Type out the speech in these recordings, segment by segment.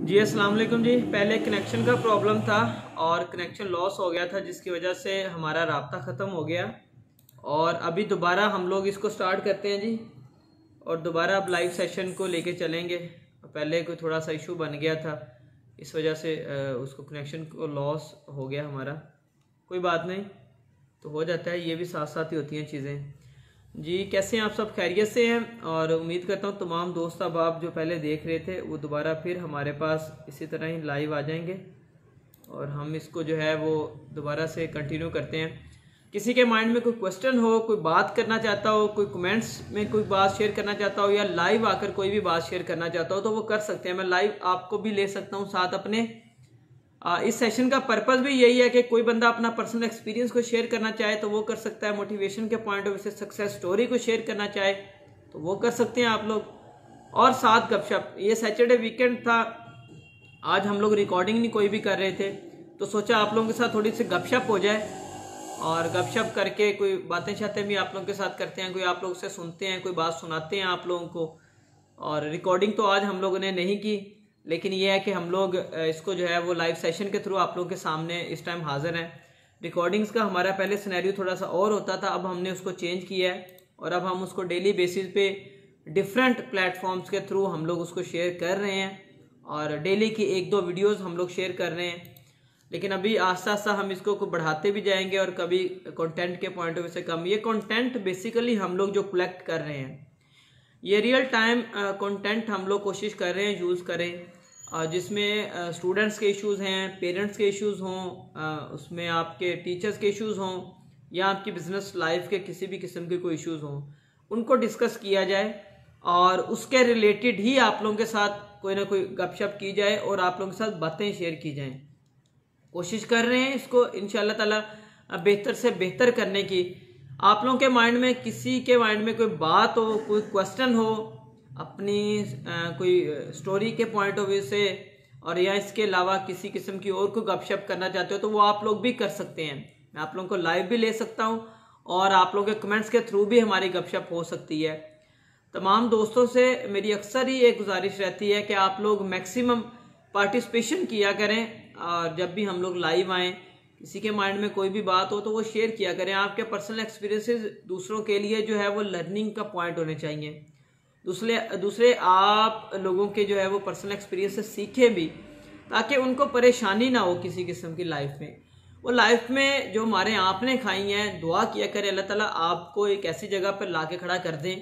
जी अस्सलाम वालेकुम जी। पहले कनेक्शन का प्रॉब्लम था और कनेक्शन लॉस हो गया था, जिसकी वजह से हमारा राब्ता ख़त्म हो गया। और अभी दोबारा हम लोग इसको स्टार्ट करते हैं जी, और दोबारा अब लाइव सेशन को लेके चलेंगे। पहले कोई थोड़ा सा इशू बन गया था, इस वजह से उसको कनेक्शन को लॉस हो गया हमारा। कोई बात नहीं, तो हो जाता है, ये भी साथ साथ ही होती हैं चीज़ें। जी कैसे हैं आप सब? खैरियत से हैं? और उम्मीद करता हूँ तमाम दोस्त अब जो पहले देख रहे थे वो दोबारा फिर हमारे पास इसी तरह ही लाइव आ जाएंगे और हम इसको जो है वो दोबारा से कंटिन्यू करते हैं। किसी के माइंड में कोई क्वेश्चन हो, कोई बात करना चाहता हो, कोई कमेंट्स में कोई बात शेयर करना चाहता हो, या लाइव आकर कोई भी बात शेयर करना चाहता हो तो वो कर सकते हैं। मैं लाइव आपको भी ले सकता हूँ साथ अपने। इस सेशन का पर्पस भी यही है कि कोई बंदा अपना पर्सनल एक्सपीरियंस को शेयर करना चाहे तो वो कर सकता है, मोटिवेशन के पॉइंट ऑफ व्यू से सक्सेस स्टोरी को शेयर करना चाहे तो वो कर सकते हैं आप लोग, और साथ गपशप। ये सैटरडे वीकेंड था, आज हम लोग रिकॉर्डिंग नहीं कोई भी कर रहे थे, तो सोचा आप लोगों के साथ थोड़ी सी गपशप हो जाए, और गपशप करके कोई बातें शातें भी आप लोगों के साथ करते हैं, कोई आप लोग से सुनते हैं, कोई बात सुनाते हैं आप लोगों को। और रिकॉर्डिंग तो आज हम लोगों ने नहीं की, लेकिन यह है कि हम लोग इसको जो है वो लाइव सेशन के थ्रू आप लोगों के सामने इस टाइम हाजिर हैं। रिकॉर्डिंग्स का हमारा पहले सिनेरियो थोड़ा सा और होता था, अब हमने उसको चेंज किया है और अब हम उसको डेली बेसिस पे डिफरेंट प्लेटफॉर्म्स के थ्रू हम लोग उसको शेयर कर रहे हैं, और डेली की 1-2 वीडियोस हम लोग शेयर कर रहे हैं। लेकिन अभी आस्ता आस्ता हम इसको बढ़ाते भी जाएंगे, और कभी कंटेंट के पॉइंट ऑफ व्यू से कम। ये कंटेंट बेसिकली हम लोग जो कलेक्ट कर रहे हैं, ये रियल टाइम कंटेंट हम लोग कोशिश कर रहे हैं यूज़ करें, जिसमें स्टूडेंट्स के इश्यूज़ हैं, पेरेंट्स के इश्यूज़ हों, उसमें आपके टीचर्स के इश्यूज़ हों, या आपकी बिजनेस लाइफ के किसी भी किस्म के कोई इश्यूज़ हों, उनको डिस्कस किया जाए और उसके रिलेटेड ही आप लोगों के साथ कोई ना कोई गपशप की जाए और आप लोगों के साथ बातें शेयर की जाएं। कोशिश कर रहे हैं इसको इंशाल्लाह ताला बेहतर से बेहतर करने की। आप लोगों के माइंड में, किसी के माइंड में कोई बात हो, कोई क्वेश्चन हो, अपनी कोई स्टोरी के पॉइंट ऑफ व्यू से, और या इसके अलावा किसी किस्म की और कोई गपशप करना चाहते हो तो वो आप लोग भी कर सकते हैं। मैं आप लोगों को लाइव भी ले सकता हूँ और आप लोगों के कमेंट्स के थ्रू भी हमारी गपशप हो सकती है। तमाम दोस्तों से मेरी अक्सर ही एक गुजारिश रहती है कि आप लोग मैक्सिमम पार्टिसिपेशन किया करें, और जब भी हम लोग लाइव आएँ, किसी के माइंड में कोई भी बात हो तो वो शेयर किया करें। आपके पर्सनल एक्सपीरियंसेस दूसरों के लिए जो है वो लर्निंग का पॉइंट होने चाहिए। दूसरे आप लोगों के जो है वो पर्सनल एक्सपीरियंस से सीखे भी, ताकि उनको परेशानी ना हो किसी किस्म की लाइफ में। वो लाइफ में जो हमारे आपने खाई हैं, दुआ किया करे अल्लाह ताला आपको एक ऐसी जगह पर ला के खड़ा कर दें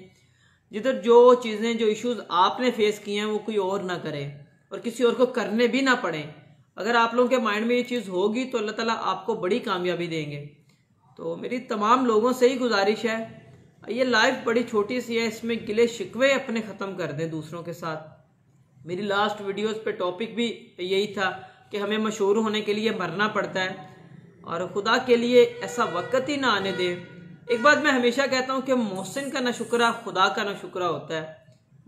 जिधर जो चीज़ें, जो इश्यूज आपने फेस किए हैं वो कोई और ना करे और किसी और को करने भी ना पड़े। अगर आप लोगों के माइंड में ये चीज़ होगी तो अल्लाह ताला आपको बड़ी कामयाबी देंगे। तो मेरी तमाम लोगों से ही गुजारिश है, ये लाइफ बड़ी छोटी सी है, इसमें गिले शिकवे अपने ख़त्म कर दें दूसरों के साथ। मेरी लास्ट वीडियोस पे टॉपिक भी यही था कि हमें मशहूर होने के लिए मरना पड़ता है, और खुदा के लिए ऐसा वक्त ही ना आने दें। एक बात मैं हमेशा कहता हूँ कि मोहसिन का ना शुक्रा खुदा का ना शुक्रा होता है।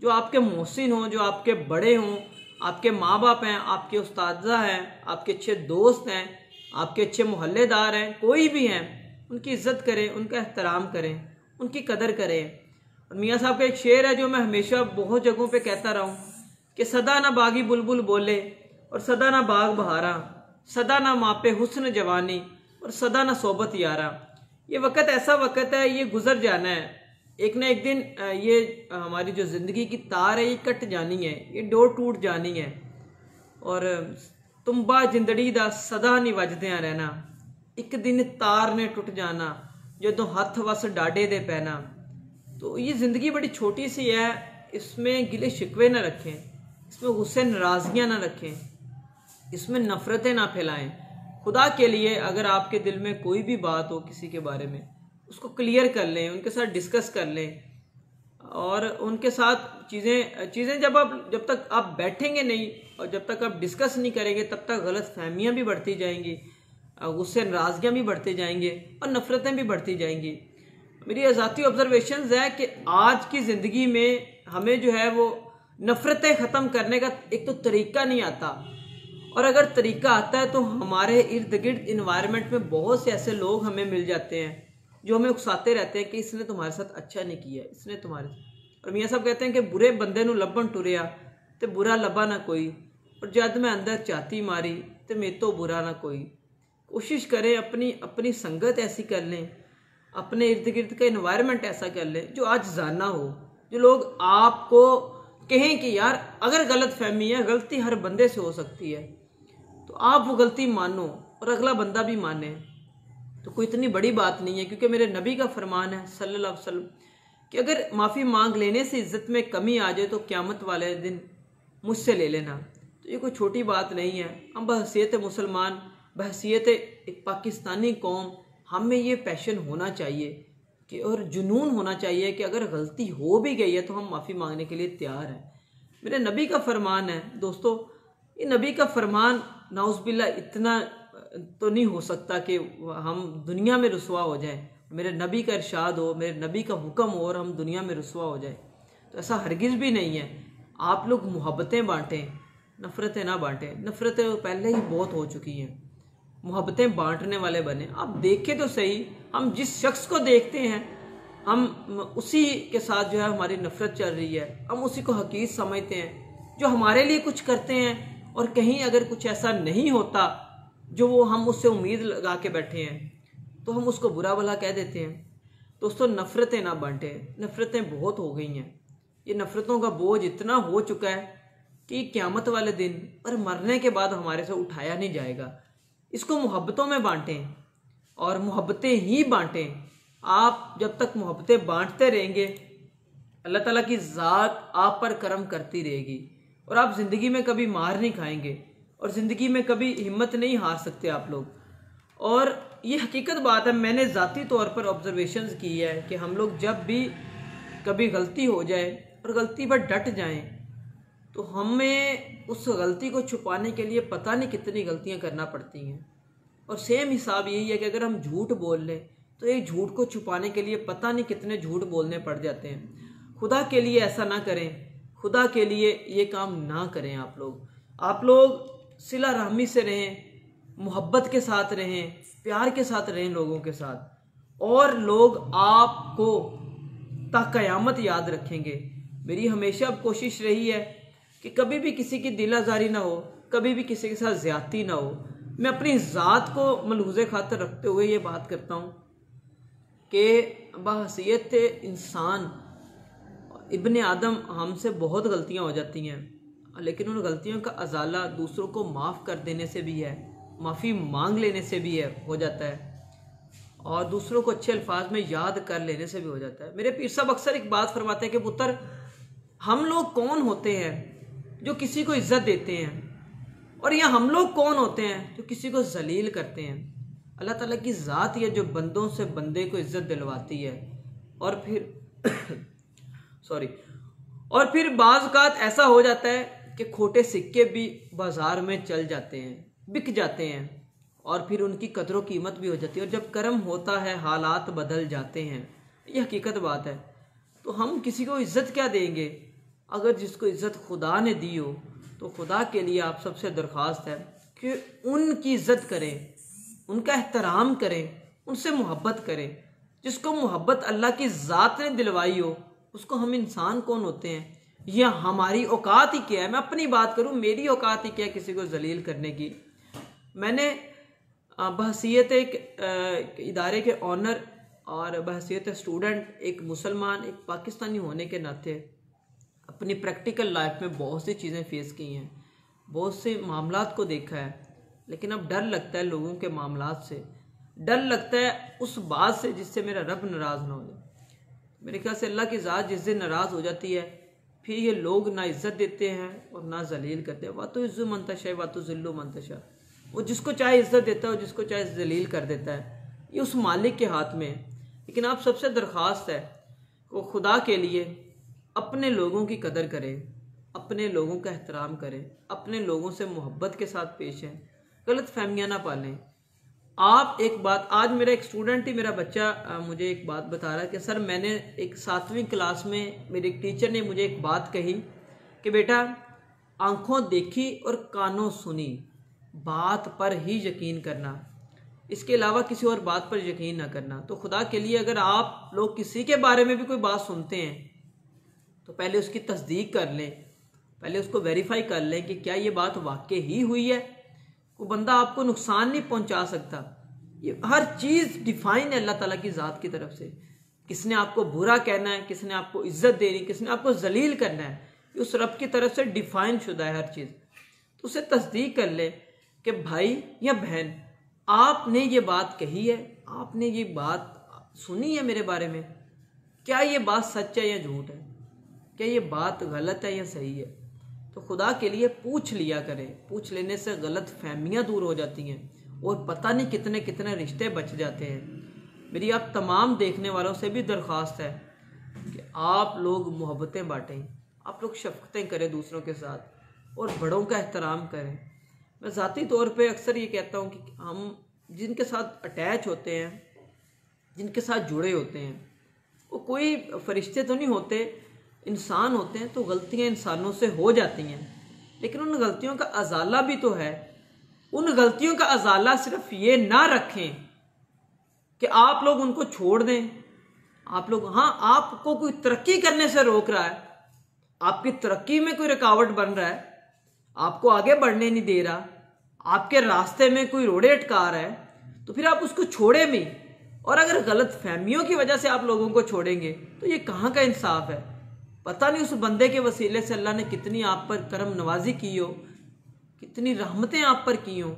जो आपके मोहसिन हों, जो आपके बड़े हों, आपके माँ बाप हैं, आपके उस्तादा हैं, आपके अच्छे दोस्त हैं, आपके अच्छे मोहल्लेदार हैं, कोई भी हैं, उनकी इज्जत करें, उनका एहतराम करें, उनकी कदर करें। और मियाँ साहब का एक शेर है जो मैं हमेशा बहुत जगहों पे कहता रहा हूँ कि सदा ना बागी बुलबुल बोले और सदा ना बाग बहारा, सदा ना मापे हुस्न जवानी और सदा ना सोबत यारा। ये वक्त ऐसा वक्त है, ये गुजर जाना है। एक ना एक दिन ये हमारी जो ज़िंदगी की तार है ये कट जानी है, ये डोर टूट जानी है, और तुम्बा जिंदड़ी दा सदा नहीं वजदियां रहना, एक दिन तार ने टूट जाना जो हथ वस डाडे दे पैना। तो ये ज़िंदगी बड़ी छोटी सी है, इसमें गिले शिकवे ना रखें, इसमें गुस्से नाराज़गियाँ ना रखें, इसमें नफ़रतें ना फैलाएं। खुदा के लिए अगर आपके दिल में कोई भी बात हो किसी के बारे में, उसको क्लियर कर लें, उनके साथ डिस्कस कर लें, और उनके साथ चीज़ें जब तक आप बैठेंगे नहीं और जब तक आप डिस्कस नहीं करेंगे, तब तक गलत फहमियाँ भी बढ़ती जाएंगी, गुस्से नाराज़गियाँ भी बढ़ते जाएंगे और नफ़रतें भी बढ़ती जाएंगी। मेरी ज़ाती ऑब्जर्वेशंस है कि आज की ज़िंदगी में हमें जो है वो नफ़रतें ख़त्म करने का एक तो तरीका नहीं आता, और अगर तरीका आता है तो हमारे इर्द गिर्द इन्वायरमेंट में बहुत से ऐसे लोग हमें मिल जाते हैं जो हमें उकसाते रहते हैं कि इसने तुम्हारे साथ अच्छा नहीं किया, इसने तुम्हारे। और मियाँ साहब कहते हैं कि बुरे बंदे नूं लभण टुरिया ते बुरा लभा ना कोई, और जद मैं अंदर चाती मारी तो मैं तो बुरा ना कोई। कोशिश करें अपनी संगत ऐसी कर लें, अपने इर्द गिर्द का इन्वायरमेंट ऐसा कर लें जो आज जाना हो, जो लोग आपको कहें कि यार अगर गलत फहमी है, गलती हर बंदे से हो सकती है, तो आप वो गलती मानो और अगला बंदा भी माने। तो कोई इतनी बड़ी बात नहीं है, क्योंकि मेरे नबी का फरमान है सल्लल्लाहु अलैहि वसल्लम कि अगर माफ़ी मांग लेने से इज्जत में कमी आ जाए तो क़यामत वाले दिन मुझसे ले लेना। तो ये कोई छोटी बात नहीं है। हम बहसीयत मुसलमान, बहसीयत एक पाकिस्तानी कौम, हमें ये पैशन होना चाहिए कि और जुनून होना चाहिए कि अगर गलती हो भी गई है तो हम माफ़ी मांगने के लिए तैयार हैं। मेरे नबी का फरमान है दोस्तों, ये नबी का फरमान नाउज़ुबिल्लाह इतना तो नहीं हो सकता कि हम दुनिया में रुसवा हो जाए। मेरे नबी का इरशाद हो, मेरे नबी का हुक्म हो और हम दुनिया में रुसवा हो जाए, तो ऐसा हरगिज़ भी नहीं है। आप लोग मोहब्बतें बांटें, नफ़रतें ना बांटें। नफ़रतें पहले ही बहुत हो चुकी हैं, मोहब्बतें बांटने वाले बने। आप देखें तो सही, हम जिस शख्स को देखते हैं हम उसी के साथ जो है हमारी नफ़रत चल रही है, हम उसी को हकीर समझते हैं। जो हमारे लिए कुछ करते हैं और कहीं अगर कुछ ऐसा नहीं होता जो वो हम उससे उम्मीद लगा के बैठे हैं तो हम उसको बुरा भला कह देते हैं। दोस्तों नफ़रतें ना बांटें, नफ़रतें बहुत हो गई हैं। ये नफ़रतों का बोझ इतना हो चुका है कि क़यामत वाले दिन और मरने के बाद हमारे से उठाया नहीं जाएगा। इसको मोहब्बतों में बांटें और मोहब्बतें ही बांटें। आप जब तक मोहब्बतें बांटते रहेंगे अल्लाह ताला की ज़ात आप पर करम करती रहेगी और आप ज़िंदगी में कभी मार नहीं खाएंगे और ज़िंदगी में कभी हिम्मत नहीं हार सकते आप लोग। और ये हकीकत बात है, मैंने ज़ाती तौर पर ऑब्जर्वेशंस की है कि हम लोग जब भी कभी गलती हो जाए और गलती पर डट जाएं तो हमें उस गलती को छुपाने के लिए पता नहीं कितनी गलतियां करना पड़ती हैं। और सेम हिसाब यही है कि अगर हम झूठ बोल लें तो एक झूठ को छुपाने के लिए पता नहीं कितने झूठ बोलने पड़ जाते हैं। खुदा के लिए ऐसा ना करें, खुदा के लिए ये काम ना करें। आप लोग सिला रहमी से रहें, मोहब्बत के साथ रहें, प्यार के साथ रहें लोगों के साथ, और लोग आपको ता क़यामत याद रखेंगे। मेरी हमेशा अब कोशिश रही है कि कभी भी किसी की दिल आज़ारी ना हो, कभी भी किसी के साथ ज़्यादती ना हो। मैं अपनी ज़ात को मलहूज़े खातर रखते हुए ये बात करता हूँ कि बहसीयत इंसान इब्ने आदम हमसे बहुत गलतियाँ हो जाती हैं, लेकिन उन गलतियों का अजाला दूसरों को माफ़ कर देने से भी है, माफ़ी मांग लेने से भी है हो जाता है, और दूसरों को अच्छे अल्फाज में याद कर लेने से भी हो जाता है। मेरे पीर साहब अक्सर एक बात फरमाते हैं कि पुत्र, हम लोग कौन होते हैं जो किसी को इज्जत देते हैं, और या हम लोग कौन होते हैं जो किसी को जलील करते हैं। अल्लाह ताला की ज़ात है जो बंदों से बंदे को इज्जत दिलवाती है। और फिर और फिर बाज़ औक़ात ऐसा हो जाता है कि खोटे सिक्के भी बाज़ार में चल जाते हैं, बिक जाते हैं, और फिर उनकी कदर कीमत भी हो जाती है। और जब कर्म होता है हालात बदल जाते हैं, ये हकीकत बात है। तो हम किसी को इज़्ज़त क्या देंगे? अगर जिसको इज़्ज़त खुदा ने दी हो तो खुदा के लिए आप सबसे दरख्वास्त है कि उनकी इज़्ज़त करें, उनका एहतराम करें, उनसे मोहब्बत करें। जिसको मोहब्बत अल्लाह की ज़ात ने दिलवाई हो उसको हम इंसान कौन होते हैं? यह हमारी औकात ही क्या है? मैं अपनी बात करूं, मेरी औकात ही क्या है किसी को जलील करने की? मैंने बहसीयत एक इदारे के ऑनर और बहसीयत स्टूडेंट, एक मुसलमान, एक पाकिस्तानी होने के नाते अपनी प्रैक्टिकल लाइफ में बहुत सी चीज़ें फेस की हैं, बहुत से मामलात को देखा है। लेकिन अब डर लगता है लोगों के मामलात से, डर लगता है उस बात से जिससे मेरा रब नाराज़ ना हो जाए। मेरे ख्याल से अल्लाह की ज़ात जिस दिन नाराज़ हो जाती है फिर ये लोग ना इज़्ज़त देते हैं और ना जलील करते हैं। वातो इज़्ज़ु मंतशा वातो ज़िल्लु मंतशा, वो जिसको चाहे इज़्ज़त देता है और जिसको चाहे जलील कर देता है, ये उस मालिक के हाथ में है। लेकिन आप सबसे दरख्वास्त है वो खुदा के लिए अपने लोगों की कदर करें, अपने लोगों का एहतराम करें, अपने लोगों से मोहब्बत के साथ पेश हैं, गलत फहमियाँ ना पालें। आप एक बात, आज मेरा एक स्टूडेंट ही, मेरा बच्चा मुझे एक बात बता रहा है कि सर मैंने एक 7वीं क्लास में मेरे एक टीचर ने मुझे एक बात कही कि बेटा आंखों देखी और कानों सुनी बात पर ही यकीन करना, इसके अलावा किसी और बात पर यकीन ना करना। तो खुदा के लिए अगर आप लोग किसी के बारे में भी कोई बात सुनते हैं तो पहले उसकी तस्दीक कर लें, पहले उसको वेरीफाई कर लें कि क्या ये बात वाकई ही हुई है। कोई बंदा आपको नुकसान नहीं पहुंचा सकता। ये हर चीज़ डिफाइन है अल्लाह ताला की ज़ात की तरफ से। किसने आपको बुरा कहना है, किसने आपको इज्जत देनी, किसने आपको जलील करना है, ये उस रब की तरफ से डिफाइन शुदा है हर चीज़। तो उसे तस्दीक कर ले कि भाई या बहन, आपने ये बात कही है, आपने ये बात सुनी है मेरे बारे में, क्या ये बात सच है या झूठ है, क्या ये बात गलत है या सही है। तो खुदा के लिए पूछ लिया करें। पूछ लेने से गलत फहमियाँ दूर हो जाती हैं और पता नहीं कितने कितने रिश्ते बच जाते हैं। मेरी आप तमाम देखने वालों से भी दरख्वास्त है कि आप लोग मोहब्बतें बांटें, आप लोग शफ़क़तें करें दूसरों के साथ और बड़ों का एहतराम करें। मैं ज़ाती तौर पे अक्सर ये कहता हूँ कि हम जिनके साथ अटैच होते हैं, जिनके साथ जुड़े होते हैं, वो कोई फरिश्ते तो नहीं होते, इंसान होते हैं। तो गलतियाँ इंसानों से हो जाती हैं, लेकिन उन गलतियों का अजाला भी तो है। उन गलतियों का अजाला सिर्फ ये ना रखें कि आप लोग उनको छोड़ दें। आप लोग, हाँ, आपको कोई तरक्की करने से रोक रहा है, आपकी तरक्की में कोई रुकावट बन रहा है, आपको आगे बढ़ने नहीं दे रहा, आपके रास्ते में कोई रोड़े अटका रहा है, तो फिर आप उसको छोड़े भी। और अगर गलत फहमियों की वजह से आप लोगों को छोड़ेंगे तो ये कहाँ का इंसाफ है। पता नहीं उस बंदे के वसीले से अल्लाह ने कितनी आप पर करम नवाजी की हो, कितनी रहमतें आप पर की हों,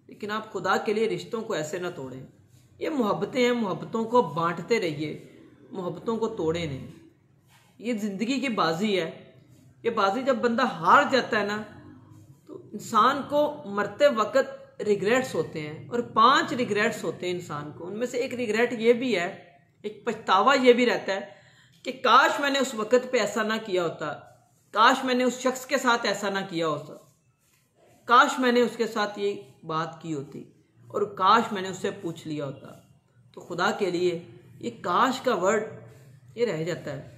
लेकिन आप खुदा के लिए रिश्तों को ऐसे ना तोड़ें। ये मोहब्बतें हैं, मोहब्बतों को बांटते रहिए, मोहब्बतों को तोड़े नहीं। ये ज़िंदगी की बाजी है। ये बाजी जब बंदा हार जाता है ना, तो इंसान को मरते वक्त रिग्रेट्स होते हैं, और 5 रिग्रेट्स होते हैं इंसान को। उनमें से एक रिग्रेट ये भी है, एक पछतावा ये भी रहता है कि काश मैंने उस वक्त पे ऐसा ना किया होता, काश मैंने उस शख्स के साथ ऐसा ना किया होता, काश मैंने उसके साथ ये बात की होती, और काश मैंने उससे पूछ लिया होता। तो खुदा के लिए ये काश का वर्ड ये रह जाता है।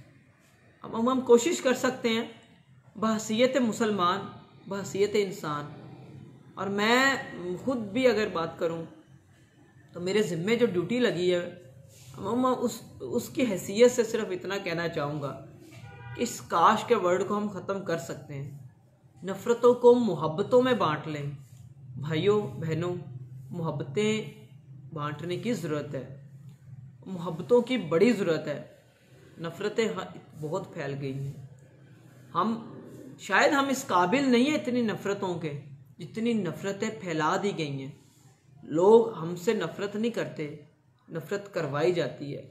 अब हम कोशिश कर सकते हैं बहसीयत मुसलमान, बहसीयत इंसान, और मैं खुद भी अगर बात करूं तो मेरे ज़िम्मे जो ड्यूटी लगी है, मैं उसकी हैसियत से सिर्फ इतना कहना चाहूँगा कि इस काश के वर्ड को हम ख़त्म कर सकते हैं। नफ़रतों को मोहब्बतों में बांट लें। भाइयों बहनों, मोहब्बतें बांटने की ज़रूरत है, मोहब्बतों की बड़ी ज़रूरत है। नफ़रतें बहुत फैल गई हैं। शायद हम इस काबिल नहीं है इतनी नफ़रतों के, जितनी नफ़रतें फैला दी गई हैं। लोग हमसे नफ़रत नहीं करते, नफ़रत करवाई जाती है।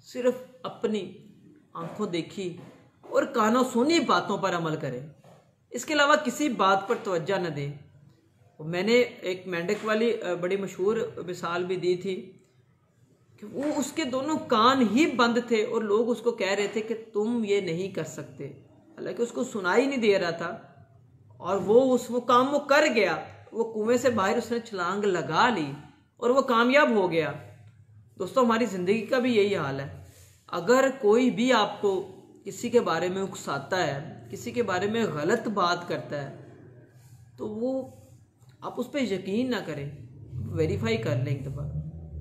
सिर्फ अपनी आंखों देखी और कानों सुनी बातों पर अमल करें, इसके अलावा किसी बात पर तवज्जो न दें। मैंने एक मेंढक वाली बड़ी मशहूर मिसाल भी दी थी कि वो, उसके दोनों कान ही बंद थे और लोग उसको कह रहे थे कि तुम ये नहीं कर सकते, हालांकि उसको सुनाई नहीं दे रहा था, और वो काम वो कर गया। वो कुएं से बाहर उसने छलांग लगा ली और वो कामयाब हो गया। दोस्तों, हमारी ज़िंदगी का भी यही हाल है। अगर कोई भी आपको किसी के बारे में उकसाता है, किसी के बारे में गलत बात करता है, तो वो आप उस पर यकीन ना करें, वेरीफाई कर लें एक दफ़ा।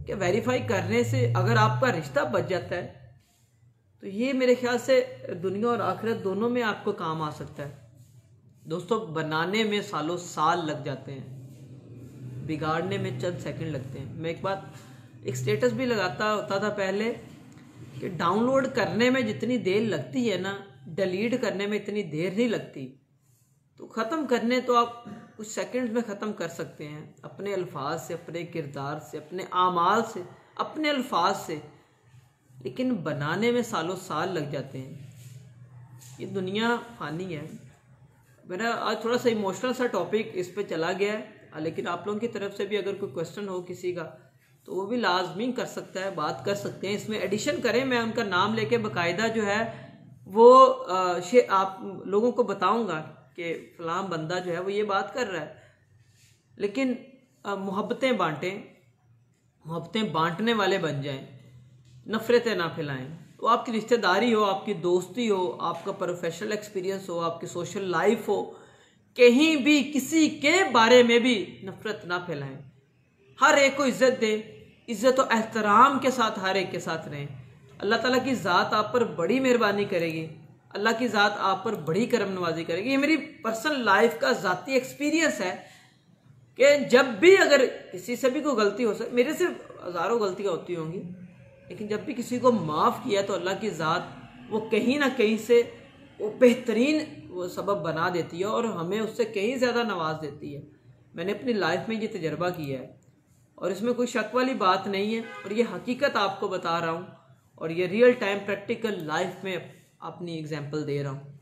कि वेरीफाई करने से अगर आपका रिश्ता बच जाता है तो ये मेरे ख्याल से दुनिया और आखिरत दोनों में आपको काम आ सकता है। दोस्तों, बनाने में सालों साल लग जाते हैं, बिगाड़ने में चंद सेकंड लगते हैं। मैं एक स्टेटस भी लगाता होता था पहले कि डाउनलोड करने में जितनी देर लगती है ना, डिलीट करने में इतनी देर नहीं लगती। तो ख़त्म करने तो आप कुछ सेकंड्स में ख़त्म कर सकते हैं, अपने अल्फाज से, अपने किरदार से, अपने आमाल से, अपने अल्फाज से, लेकिन बनाने में सालों साल लग जाते हैं। ये दुनिया फ़ानी है। मेरा आज थोड़ा सा इमोशनल सा टॉपिक इस पे चला गया है, लेकिन आप लोगों की तरफ से भी अगर कोई क्वेश्चन हो किसी का तो वो भी लाजमी कर सकता है, बात कर सकते हैं। इसमें एडिशन करें, मैं उनका नाम लेके बाकायदा जो है वो आप लोगों को बताऊंगा कि फ़लाँ बंदा जो है वो ये बात कर रहा है। लेकिन मोहब्बतें बांटें, मोहब्बतें बांटने वाले बन जाएं, नफ़रतें ना फैलाएं। तो आपकी रिश्तेदारी हो, आपकी दोस्ती हो, आपका प्रोफेशनल एक्सपीरियंस हो, आपकी सोशल लाइफ हो, कहीं भी किसी के बारे में भी नफ़रत ना फैलाएं। हर एक को इज़्ज़त दें, इज़्ज़त और एहतराम के साथ हर एक के साथ रहें। अल्लाह ताला की ज़ात आप पर बड़ी मेहरबानी करेगी। अल्लाह की ज़ात आप पर बड़ी करम नवाजी करेगी। ये मेरी पर्सनल लाइफ का ज़ाती एक्सपीरियंस है कि जब भी अगर किसी से भी कोई गलती हो सकती, मेरे से हज़ारों गलतियाँ होती होंगी, लेकिन जब भी किसी को माफ़ किया तो अल्लाह की ज़ात वो कहीं ना कहीं से वो बेहतरीन वो सबब बना देती है और हमें उससे कहीं ज़्यादा नवाज देती है। मैंने अपनी लाइफ में ये तजर्बा किया है और इसमें कोई शक वाली बात नहीं है, और ये हकीकत आपको बता रहा हूँ और ये रियल टाइम प्रैक्टिकल लाइफ में अपनी एग्जांपल दे रहा हूँ।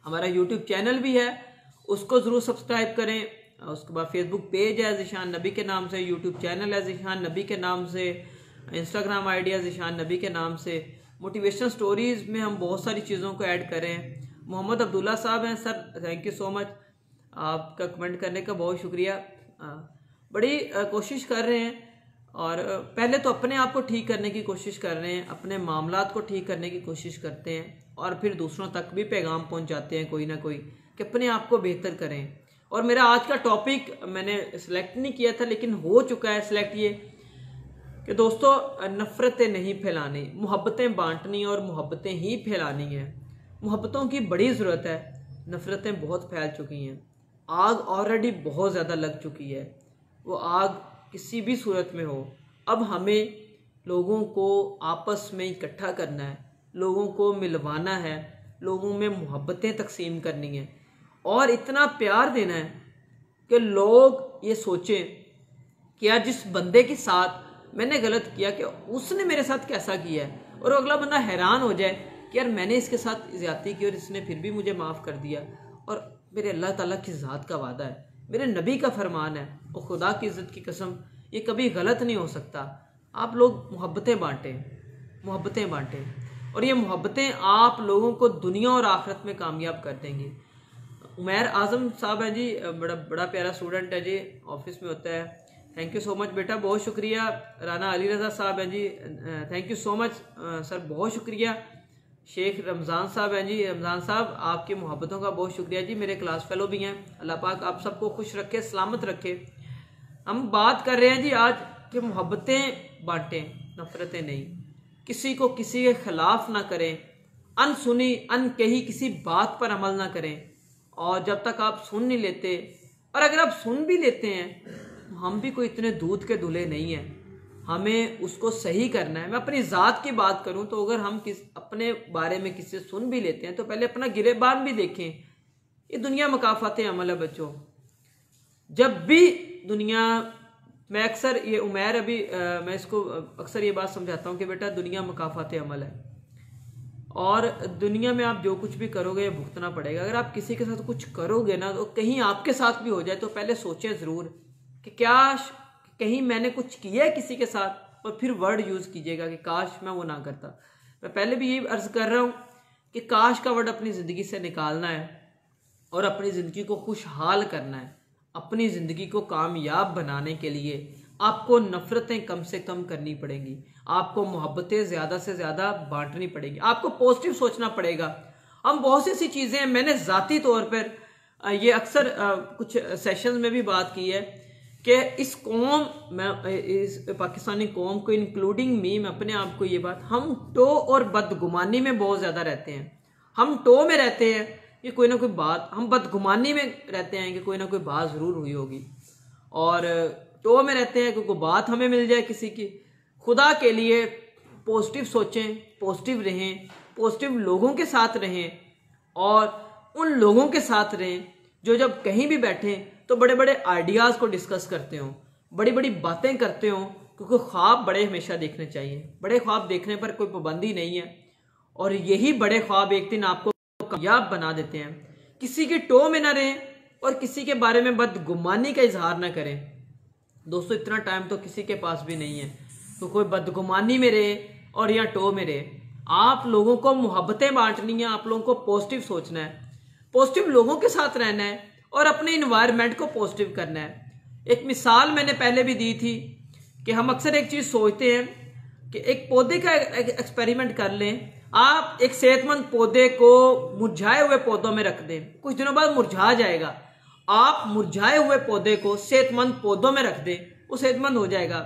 हमारा यूट्यूब चैनल भी है, उसको ज़रूर सब्सक्राइब करें। उसके बाद फेसबुक पेज है ज़ीशान नबी के नाम से, यूट्यूब चैनल है ज़ीशान नबी के नाम से, इंस्टाग्राम आईडी है ज़ीशान नबी के नाम से। मोटिवेशनल स्टोरीज़ में हम बहुत सारी चीज़ों को ऐड करें। मोहम्मद अब्दुल्ला साहब हैं, sir thank you so much, आपका कमेंट करने का बहुत शुक्रिया। बड़ी कोशिश कर रहे हैं, और पहले तो अपने आप को ठीक करने की कोशिश कर रहे हैं, अपने मामलात को ठीक करने की कोशिश करते हैं, और फिर दूसरों तक भी पैगाम पहुंचाते हैं कोई ना कोई कि अपने आप को बेहतर करें। और मेरा आज का टॉपिक मैंने सिलेक्ट नहीं किया था, लेकिन हो चुका है सिलेक्ट, ये कि दोस्तों नफ़रतें नहीं फैलानी, मोहब्बतें बांटनी और मोहब्बतें ही फैलानी हैं। मोहब्बतों की बड़ी ज़रूरत है, नफ़रतें बहुत फैल चुकी हैं, आग ऑलरेडी बहुत ज़्यादा लग चुकी है। वो आग किसी भी सूरत में हो, अब हमें लोगों को आपस में इकट्ठा करना है, लोगों को मिलवाना है, लोगों में मोहब्बतें तकसीम करनी है और इतना प्यार देना है कि लोग ये सोचें कि यार जिस बंदे के साथ मैंने गलत किया कि उसने मेरे साथ कैसा किया है, और अगला बंदा हैरान हो जाए कि यार मैंने इसके साथ ज़्यादती की और इसने फिर भी मुझे माफ़ कर दिया। और मेरे अल्लाह ताला की ज़ात का वादा है, मेरे नबी का फरमान है और खुदा की इज़्ज़त की कसम, ये कभी गलत नहीं हो सकता। आप लोग मोहब्बतें बांटें, मोहब्बतें बांटें, और ये मोहब्बतें आप लोगों को दुनिया और आखिरत में कामयाब कर देंगी। उमैर आज़म साहब है जी, बड़ा प्यारा स्टूडेंट है जी, ऑफिस में होता है, थैंक यू सो मच बेटा, बहुत शुक्रिया। राना अली रज़ा साहब हैं जी, thank you so much sir, बहुत शुक्रिया। शेख रमज़ान साहब हैं जी, रमज़ान साहब आपकी मोहब्बतों का बहुत शुक्रिया जी, मेरे क्लास फेलो भी हैं। अल्लाह पाक आप सबको खुश रखे, सलामत रखे। हम बात कर रहे हैं जी आज कि मोहब्बतें बांटें, नफ़रतें नहीं, किसी को किसी के ख़िलाफ़ ना करें, अनसुनी अनकही किसी बात पर अमल ना करें। और जब तक आप सुन नहीं लेते, और अगर आप सुन भी लेते हैं, हम भी कोई इतने दूध के दूल्हे नहीं हैं, हमें उसको सही करना है। मैं अपनी ज़ात की बात करूं तो अगर हम अपने बारे में किसी से सुन भी लेते हैं तो पहले अपना गिरेबान भी देखें। ये दुनिया मकाफाते अमल है बच्चों, जब भी दुनिया, मैं अक्सर ये उमैर अभी मैं इसको अक्सर ये बात समझाता हूँ कि बेटा दुनिया मकाफाते अमल है, और दुनिया में आप जो कुछ भी करोगे भुगतना पड़ेगा। अगर आप किसी के साथ कुछ करोगे ना तो कहीं आपके साथ भी हो जाए तो पहले सोचें ज़रूर कि क्या कहीं मैंने कुछ किया है किसी के साथ, और फिर वर्ड यूज़ कीजिएगा कि काश मैं वो ना करता। मैं पहले भी यही अर्ज़ कर रहा हूँ कि काश का वर्ड अपनी ज़िंदगी से निकालना है और अपनी ज़िंदगी को खुशहाल करना है। अपनी ज़िंदगी को कामयाब बनाने के लिए आपको नफ़रतें कम से कम करनी पड़ेंगी, आपको मोहब्बतें ज़्यादा से ज़्यादा बांटनी पड़ेगी, आपको पॉजिटिव सोचना पड़ेगा। हम बहुत सी ऐसी चीज़ें हैं, मैंने ज़ाती तौर पर ये अक्सर कुछ सेशंस में भी बात की है कि इस कौम, मैं इस पाकिस्तानी कौम को इंक्लूडिंग मी, मैं अपने आप को ये बात, हम टो और बदगुमानी में बहुत ज़्यादा रहते हैं। हम टो में रहते हैं कि कोई ना कोई बात, हम बदगुमानी में रहते हैं कि कोई ना कोई बात ज़रूर हुई होगी, और टो में रहते हैं कि कोई बात हमें मिल जाए किसी की। खुदा के लिए पॉजिटिव सोचें, पॉजिटिव रहें, पॉजिटिव लोगों के साथ रहें, और उन लोगों के साथ रहें जो जब कहीं भी बैठें तो बड़े बड़े आइडियाज़ को डिस्कस करते हों, बड़ी बड़ी बातें करते हों, क्योंकि ख्वाब बड़े हमेशा देखने चाहिए। बड़े ख्वाब देखने पर कोई पाबंदी नहीं है, और यही बड़े ख्वाब एक दिन आपको कामयाब बना देते हैं। किसी के टो में ना रहें और किसी के बारे में बदगुमानी का इजहार ना करें। दोस्तों इतना टाइम तो किसी के पास भी नहीं है तो कोई बदगुमानी में रहे और या टो में रहे। आप लोगों को मोहब्बतें बांटनी है, आप लोगों को पॉजिटिव सोचना है, पॉजिटिव लोगों के साथ रहना है और अपने इन्वायरमेंट को पॉजिटिव करना है। एक मिसाल मैंने पहले भी दी थी कि हम अक्सर एक चीज़ सोचते हैं कि एक पौधे का एक्सपेरिमेंट कर लें। आप एक सेहतमंद पौधे को मुरझाए हुए पौधों में रख दें, कुछ दिनों बाद मुरझा जाएगा। आप मुरझाए हुए पौधे को सेहतमंद पौधों में रख दें, वो सेहतमंद हो जाएगा।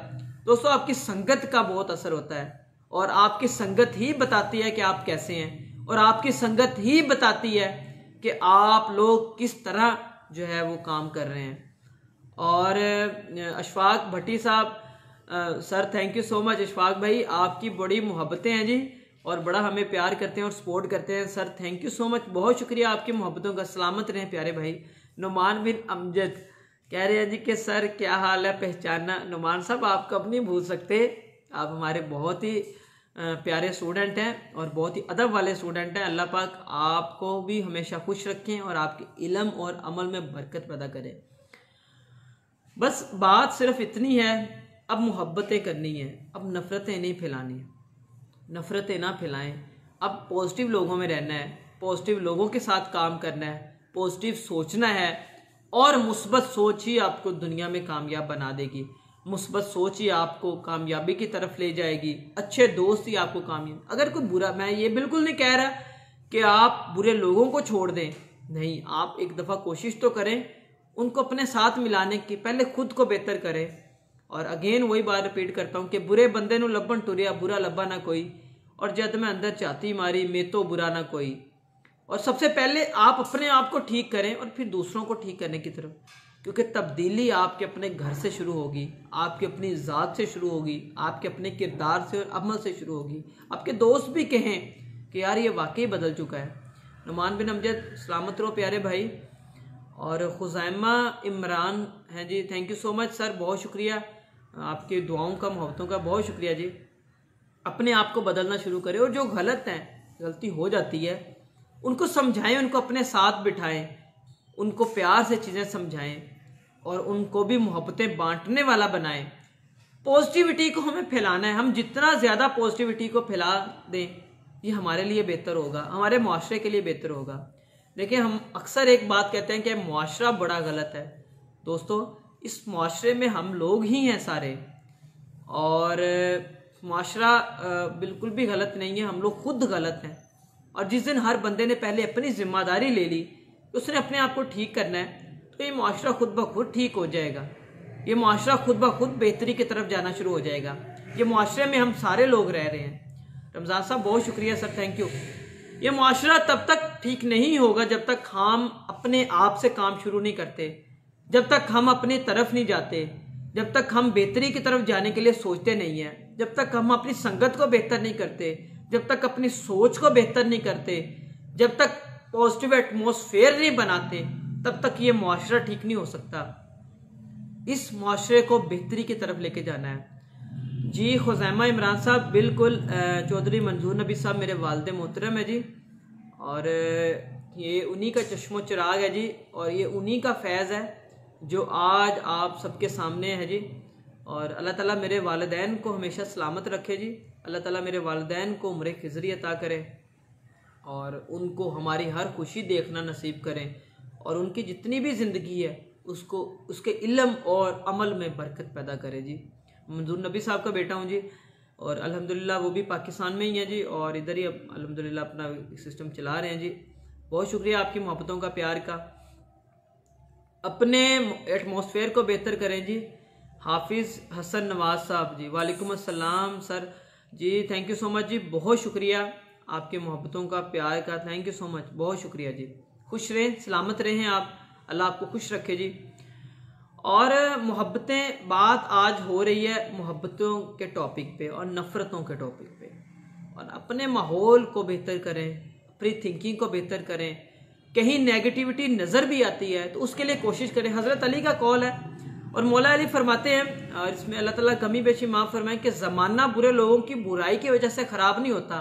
दोस्तों आपकी संगत का बहुत असर होता है, और आपकी संगत ही बताती है कि आप कैसे हैं। और आपकी संगत ही बताती है कि आप लोग किस तरह जो है वो काम कर रहे हैं। और अशफाक भट्टी साहब, sir thank you so much. Ashfaq भाई आपकी बड़ी मोहब्बतें हैं जी, और बड़ा हमें प्यार करते हैं और सपोर्ट करते हैं। Sir thank you so much, बहुत शुक्रिया आपकी मोहब्बतों का। सलामत रहें प्यारे भाई। नुमान बिन अमजद कह रहे हैं जी कि सर क्या हाल है, पहचाना। नुमान साहब आप कब नहीं भूल सकते, आप हमारे बहुत ही प्यारे स्टूडेंट हैं और बहुत ही अदब वाले स्टूडेंट हैं। अल्लाह पाक आपको भी हमेशा खुश रखें और आपके इल्म और अमल में बरकत पैदा करें। बस बात सिर्फ इतनी है, अब मोहब्बतें करनी है, अब नफ़रतें नहीं फैलानी, नफ़रतें ना फैलाएं। अब पॉजिटिव लोगों में रहना है, पॉजिटिव लोगों के साथ काम करना है, पॉजिटिव सोचना है, और मुस्बत सोच ही आपको दुनिया में कामयाब बना देगी। मुस्बत सोच ही आपको कामयाबी की तरफ ले जाएगी। अच्छे दोस्त ही आपको कामयाब, अगर कोई बुरा, मैं ये बिल्कुल नहीं कह रहा कि आप बुरे लोगों को छोड़ दें, नहीं, आप एक दफ़ा कोशिश तो करें उनको अपने साथ मिलाने की, पहले खुद को बेहतर करें। और अगेन वही बात रिपीट करता हूँ कि बुरे बंदे नूं लब्बन टुरिया, बुरा लब्बा ना कोई, और जद मैं अंदर चाहती मारी मैं तो बुरा ना कोई। और सबसे पहले आप अपने आप को ठीक करें और फिर दूसरों को ठीक करने की तरफ, क्योंकि तब्दीली आपके अपने घर से शुरू होगी, आपकी अपनी ज़ात से शुरू होगी, आपके अपने किरदार से और अमल से शुरू होगी। आपके दोस्त भी कहें कि यार ये वाकई बदल चुका है। नुमान बिन अमजद सलामत रहो प्यारे भाई। और खुज़ैमा इमरान हैं जी, thank you so much sir, बहुत शुक्रिया आपकी दुआओं का, मोहब्बतों का, बहुत शुक्रिया जी। अपने आप को बदलना शुरू करें, और जो गलत हैं, गलती हो जाती है, उनको समझाएं, उनको अपने साथ बिठाएं, उनको प्यार से चीज़ें समझाएं और उनको भी मोहब्बतें बांटने वाला बनाएं। पॉजिटिविटी को हमें फैलाना है, हम जितना ज़्यादा पॉजिटिविटी को फैला दें ये हमारे लिए बेहतर होगा, हमारे मुआशरे के लिए बेहतर होगा। देखिए हम अक्सर एक बात कहते हैं कि मुआशरा बड़ा गलत है। दोस्तों इस मुआशरे में हम लोग ही हैं सारे, और मुआशरा बिल्कुल भी गलत नहीं है, हम लोग खुद गलत हैं। और जिस दिन हर बंदे ने पहले अपनी जिम्मेदारी ले ली, उसने अपने आप को ठीक करना है, तो ये मुआशरा खुद ब खुद ठीक हो जाएगा। ये मुआशरा खुद ब खुद बेहतरी की तरफ जाना शुरू हो जाएगा। ये मुआशरे में हम सारे लोग रह रहे हैं। रमज़ान साहब बहुत शुक्रिया सर, थैंक यू। ये मुआशरा तब तक ठीक नहीं होगा जब तक हम अपने आप से काम शुरू नहीं करते, जब तक हम अपनी तरफ नहीं जाते, जब तक हम बेहतरी की तरफ जाने के लिए सोचते नहीं हैं, जब तक हम अपनी संगत को बेहतर नहीं करते, जब तक अपनी सोच को बेहतर नहीं करते, जब तक पॉजिटिव एटमॉस्फेयर नहीं बनाते, तब तक ये मुआशरा ठीक नहीं हो सकता। इस मुआशरे को बेहतरी की तरफ लेके जाना है जी। खुज़ैमा इमरान साहब बिल्कुल, चौधरी मंजूर नबी साहब मेरे वालिद मोहतरम है जी, और ये उन्हीं का चश्मो चिराग है जी, और ये उन्हीं का फैज़ है जो आज आप सबके सामने है जी। और अल्लाह ताला मेरे वालिदैन को हमेशा सलामत रखे जी। अल्लाह ताला मेरे वालिदैन को उम्र खिज़री अता करे और उनको हमारी हर खुशी देखना नसीब करें, और उनकी जितनी भी ज़िंदगी है उसको उसके इल्म और अमल में बरकत पैदा करे जी। मंजूर नबी साहब का बेटा हूँ जी, और अल्हम्दुलिल्लाह वो भी पाकिस्तान में ही है जी, और इधर ही अब अल्हम्दुलिल्लाह अपना सिस्टम चला रहे हैं जी। बहुत शुक्रिया आपकी मोहब्बतों का, प्यार का। अपने एटमॉस्फेयर को बेहतर करें जी। हाफिज़ हसन नवाज साहब जी, वालेकुम अस्सलाम सर जी, थैंक यू सो मच जी, बहुत शुक्रिया आपके मोहब्बतों का, प्यार का, थैंक यू सो मच, बहुत शुक्रिया जी। खुश रहें, सलामत रहें आप, अल्लाह आपको खुश रखे जी। और मोहब्बतें, बात आज हो रही है मोहब्बतों के टॉपिक पे और नफ़रतों के टॉपिक पे। और अपने माहौल को बेहतर करें, अपनी थिंकिंग को बेहतर करें। कहीं नेगेटिविटी नज़र भी आती है तो उसके लिए कोशिश करें। हज़रत अली का कौल है, और मौला अली फरमाते हैं, और इसमें अल्लाह ताला कमी बेशी माफ़ फरमाए, कि ज़माना बुरे लोगों की बुराई की वजह से ख़राब नहीं होता,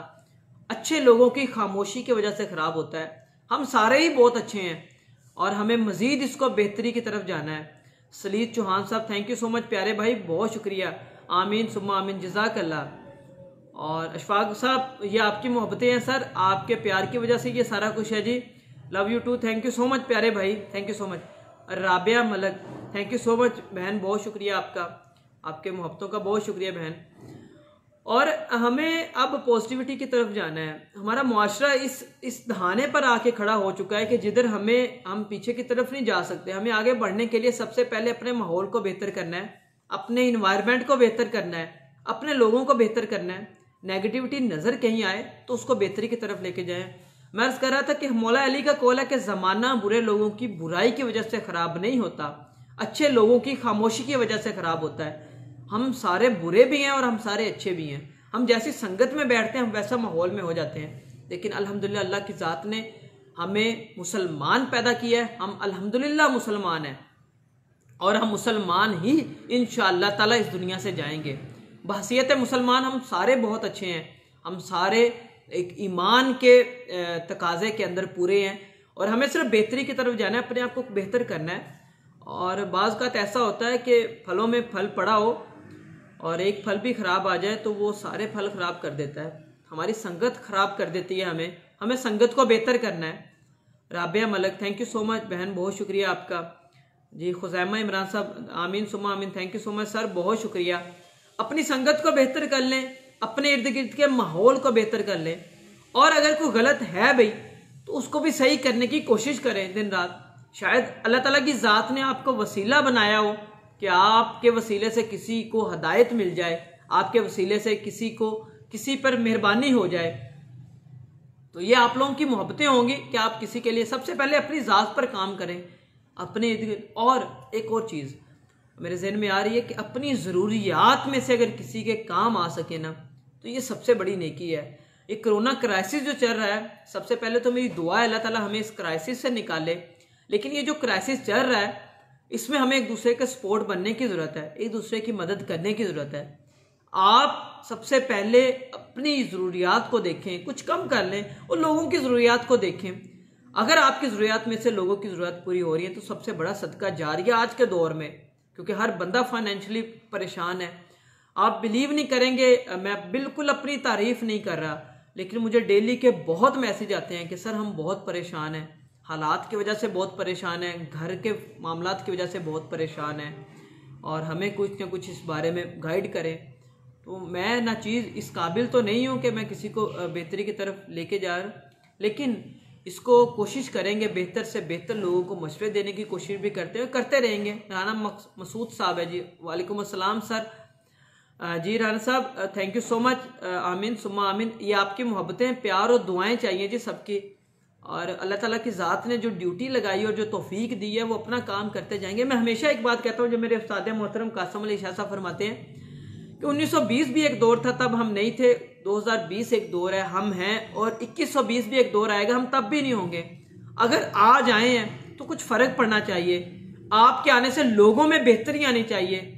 अच्छे लोगों की खामोशी की वजह से ख़राब होता है। हम सारे ही बहुत अच्छे हैं और हमें मज़ीद इसको बेहतरी की तरफ जाना है। सलीद चौहान साहब, थैंक यू सो मच प्यारे भाई, बहुत शुक्रिया, आमीन सुम्मा आमीन, जज़ाकल्लाह। और अशफाक साहब, ये आपकी मोहब्बतें हैं सर, आपके प्यार की वजह से ये सारा कुछ है जी। Love you too, thank you so much प्यारे भाई, thank you so much. Rabia Malak, thank you so much बहन, बहुत शुक्रिया आपका, आपके मोहब्बतों का बहुत शुक्रिया बहन। और हमें अब पॉजिटिविटी की तरफ जाना है। हमारा मुआशरा इस दहाने पर आके खड़ा हो चुका है कि जिधर हम पीछे की तरफ नहीं जा सकते। हमें आगे बढ़ने के लिए सबसे पहले अपने माहौल को बेहतर करना है, अपने इन्वायरमेंट को बेहतर करना है, अपने लोगों को बेहतर करना है। नेगेटिविटी नज़र कहीं आए तो उसको बेहतरी की तरफ लेके जाएं। मैं अर्ज़ कर रहा था कि मौला अली का कौल है कि ज़माना बुरे लोगों की बुराई की वजह से ख़राब नहीं होता, अच्छे लोगों की खामोशी की वजह से ख़राब होता है। हम सारे बुरे भी हैं और हम सारे अच्छे भी हैं। हम जैसी संगत में बैठते हैं हम वैसा माहौल में हो जाते हैं। लेकिन अल्हम्दुलिल्लाह अल्लाह की ज़ात ने हमें मुसलमान पैदा किया है, हम अल्हम्दुलिल्लाह मुसलमान हैं और हम मुसलमान ही इंशाअल्लाह ताला इस दुनिया से जाएंगे। बहसियत मुसलमान हम सारे बहुत अच्छे हैं, हम सारे एक ईमान के तकाजे के अंदर पूरे हैं और हमें सिर्फ बेहतरी की तरफ जाना है, अपने आप को बेहतर करना है। और बाज़ का ऐसा होता है कि फलों में फल पड़ा हो और एक फल भी ख़राब आ जाए तो वो सारे फल ख़राब कर देता है। हमारी संगत ख़राब कर देती है, हमें संगत को बेहतर करना है। Rabia Malak thank you so much बहन, बहुत शुक्रिया आपका जी। खुजैमा इमरान साहब आमीन सुमा आमीन, thank you so much sir, बहुत शुक्रिया। अपनी संगत को बेहतर कर लें, अपने इर्द गिर्द के माहौल को बेहतर कर लें और अगर कोई गलत है भाई तो उसको भी सही करने की कोशिश करें दिन रात। शायद अल्लाह ताला की ज़ात ने आपको वसीला बनाया हो कि आपके वसीले से किसी को हदायत मिल जाए, आपके वसीले से किसी पर मेहरबानी हो जाए। तो ये आप लोगों की मोहब्बतें होंगी कि आप किसी के लिए सबसे पहले अपनी ज़ात पर काम करें, अपने इर्द गिर्द। और एक और चीज़ मेरे जहन में आ रही है कि अपनी ज़रूरियात में से अगर किसी के काम आ सके ना तो ये सबसे बड़ी नेकी है। ये कोरोना क्राइसिस जो चल रहा है, सबसे पहले तो मेरी दुआ है अल्लाह ताला हमें इस क्राइसिस से निकाले। लेकिन ये जो क्राइसिस चल रहा है इसमें हमें एक दूसरे का सपोर्ट बनने की ज़रूरत है, एक दूसरे की मदद करने की ज़रूरत है। आप सबसे पहले अपनी ज़रूरियात को देखें, कुछ कम कर लें और लोगों की ज़रूरियात को देखें। अगर आपकी ज़रूरियात में से लोगों की ज़रूरत पूरी हो रही है तो सबसे बड़ा सदका जारिया आज के दौर में, क्योंकि हर बंदा फाइनेंशियली परेशान है। आप बिलीव नहीं करेंगे, मैं बिल्कुल अपनी तारीफ नहीं कर रहा, लेकिन मुझे डेली के बहुत मैसेज आते हैं कि सर हम बहुत परेशान हैं, हालात की वजह से बहुत परेशान हैं, घर के मामलात की वजह से बहुत परेशान हैं और हमें कुछ ना कुछ इस बारे में गाइड करें। तो मैं ना चीज़ इस काबिल तो नहीं हूँ कि मैं किसी को बेहतरी की तरफ लेके जा रहा, लेकिन इसको कोशिश करेंगे, बेहतर से बेहतर लोगों को मशवरे देने की कोशिश भी करते रहेंगे। राना मसूद साहब है जी, वालेकुम अस्सलाम सर जी। राना साहब थैंक यू सो मच, आमीन सुम्मा आमीन। ये आपकी मोहब्बतें, प्यार और दुआएं चाहिए जी सबकी। और अल्लाह ताला की ज़ात ने जो ड्यूटी लगाई और जो तौफीक दी है वो अपना काम करते जाएंगे। मैं हमेशा एक बात कहता हूँ, जो मेरे उस्ताद मोहतरम कासिम अली शाह साहब फरमाते हैं कि 1920 भी एक दौर था, तब हम नहीं थे। 2020 एक दौर है, हम हैं। और 2120 भी एक दौर आएगा, हम तब भी नहीं होंगे। अगर आज आए हैं तो कुछ फ़र्क पड़ना चाहिए। आपके आने से लोगों में बेहतरी आनी चाहिए,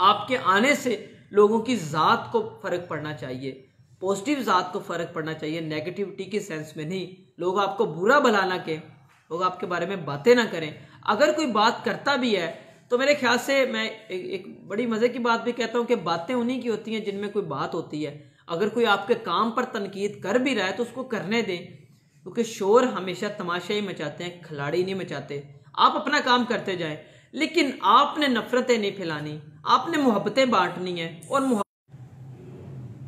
आपके आने से लोगों की ज़ात को फ़र्क पड़ना चाहिए, पॉजिटिव ज़ात को फ़र्क पड़ना चाहिए, नेगेटिविटी के सेंस में नहीं। लोग आपको बुरा भला ना कहें, लोग आपके बारे में बातें ना करें। अगर कोई बात करता भी है तो मेरे ख्याल से मैं एक बड़ी मज़े की बात भी कहता हूँ कि बातें उन्हीं की होती हैं जिनमें कोई बात होती है। अगर कोई आपके काम पर तनकीद कर भी रहा है तो उसको करने दें, क्योंकि शोर हमेशा तमाशा ही मचाते हैं, खिलाड़ी नहीं मचाते। आप अपना काम करते जाएं, लेकिन आपने नफरतें नहीं फैलानी, आपने मोहब्बतें बांटनी है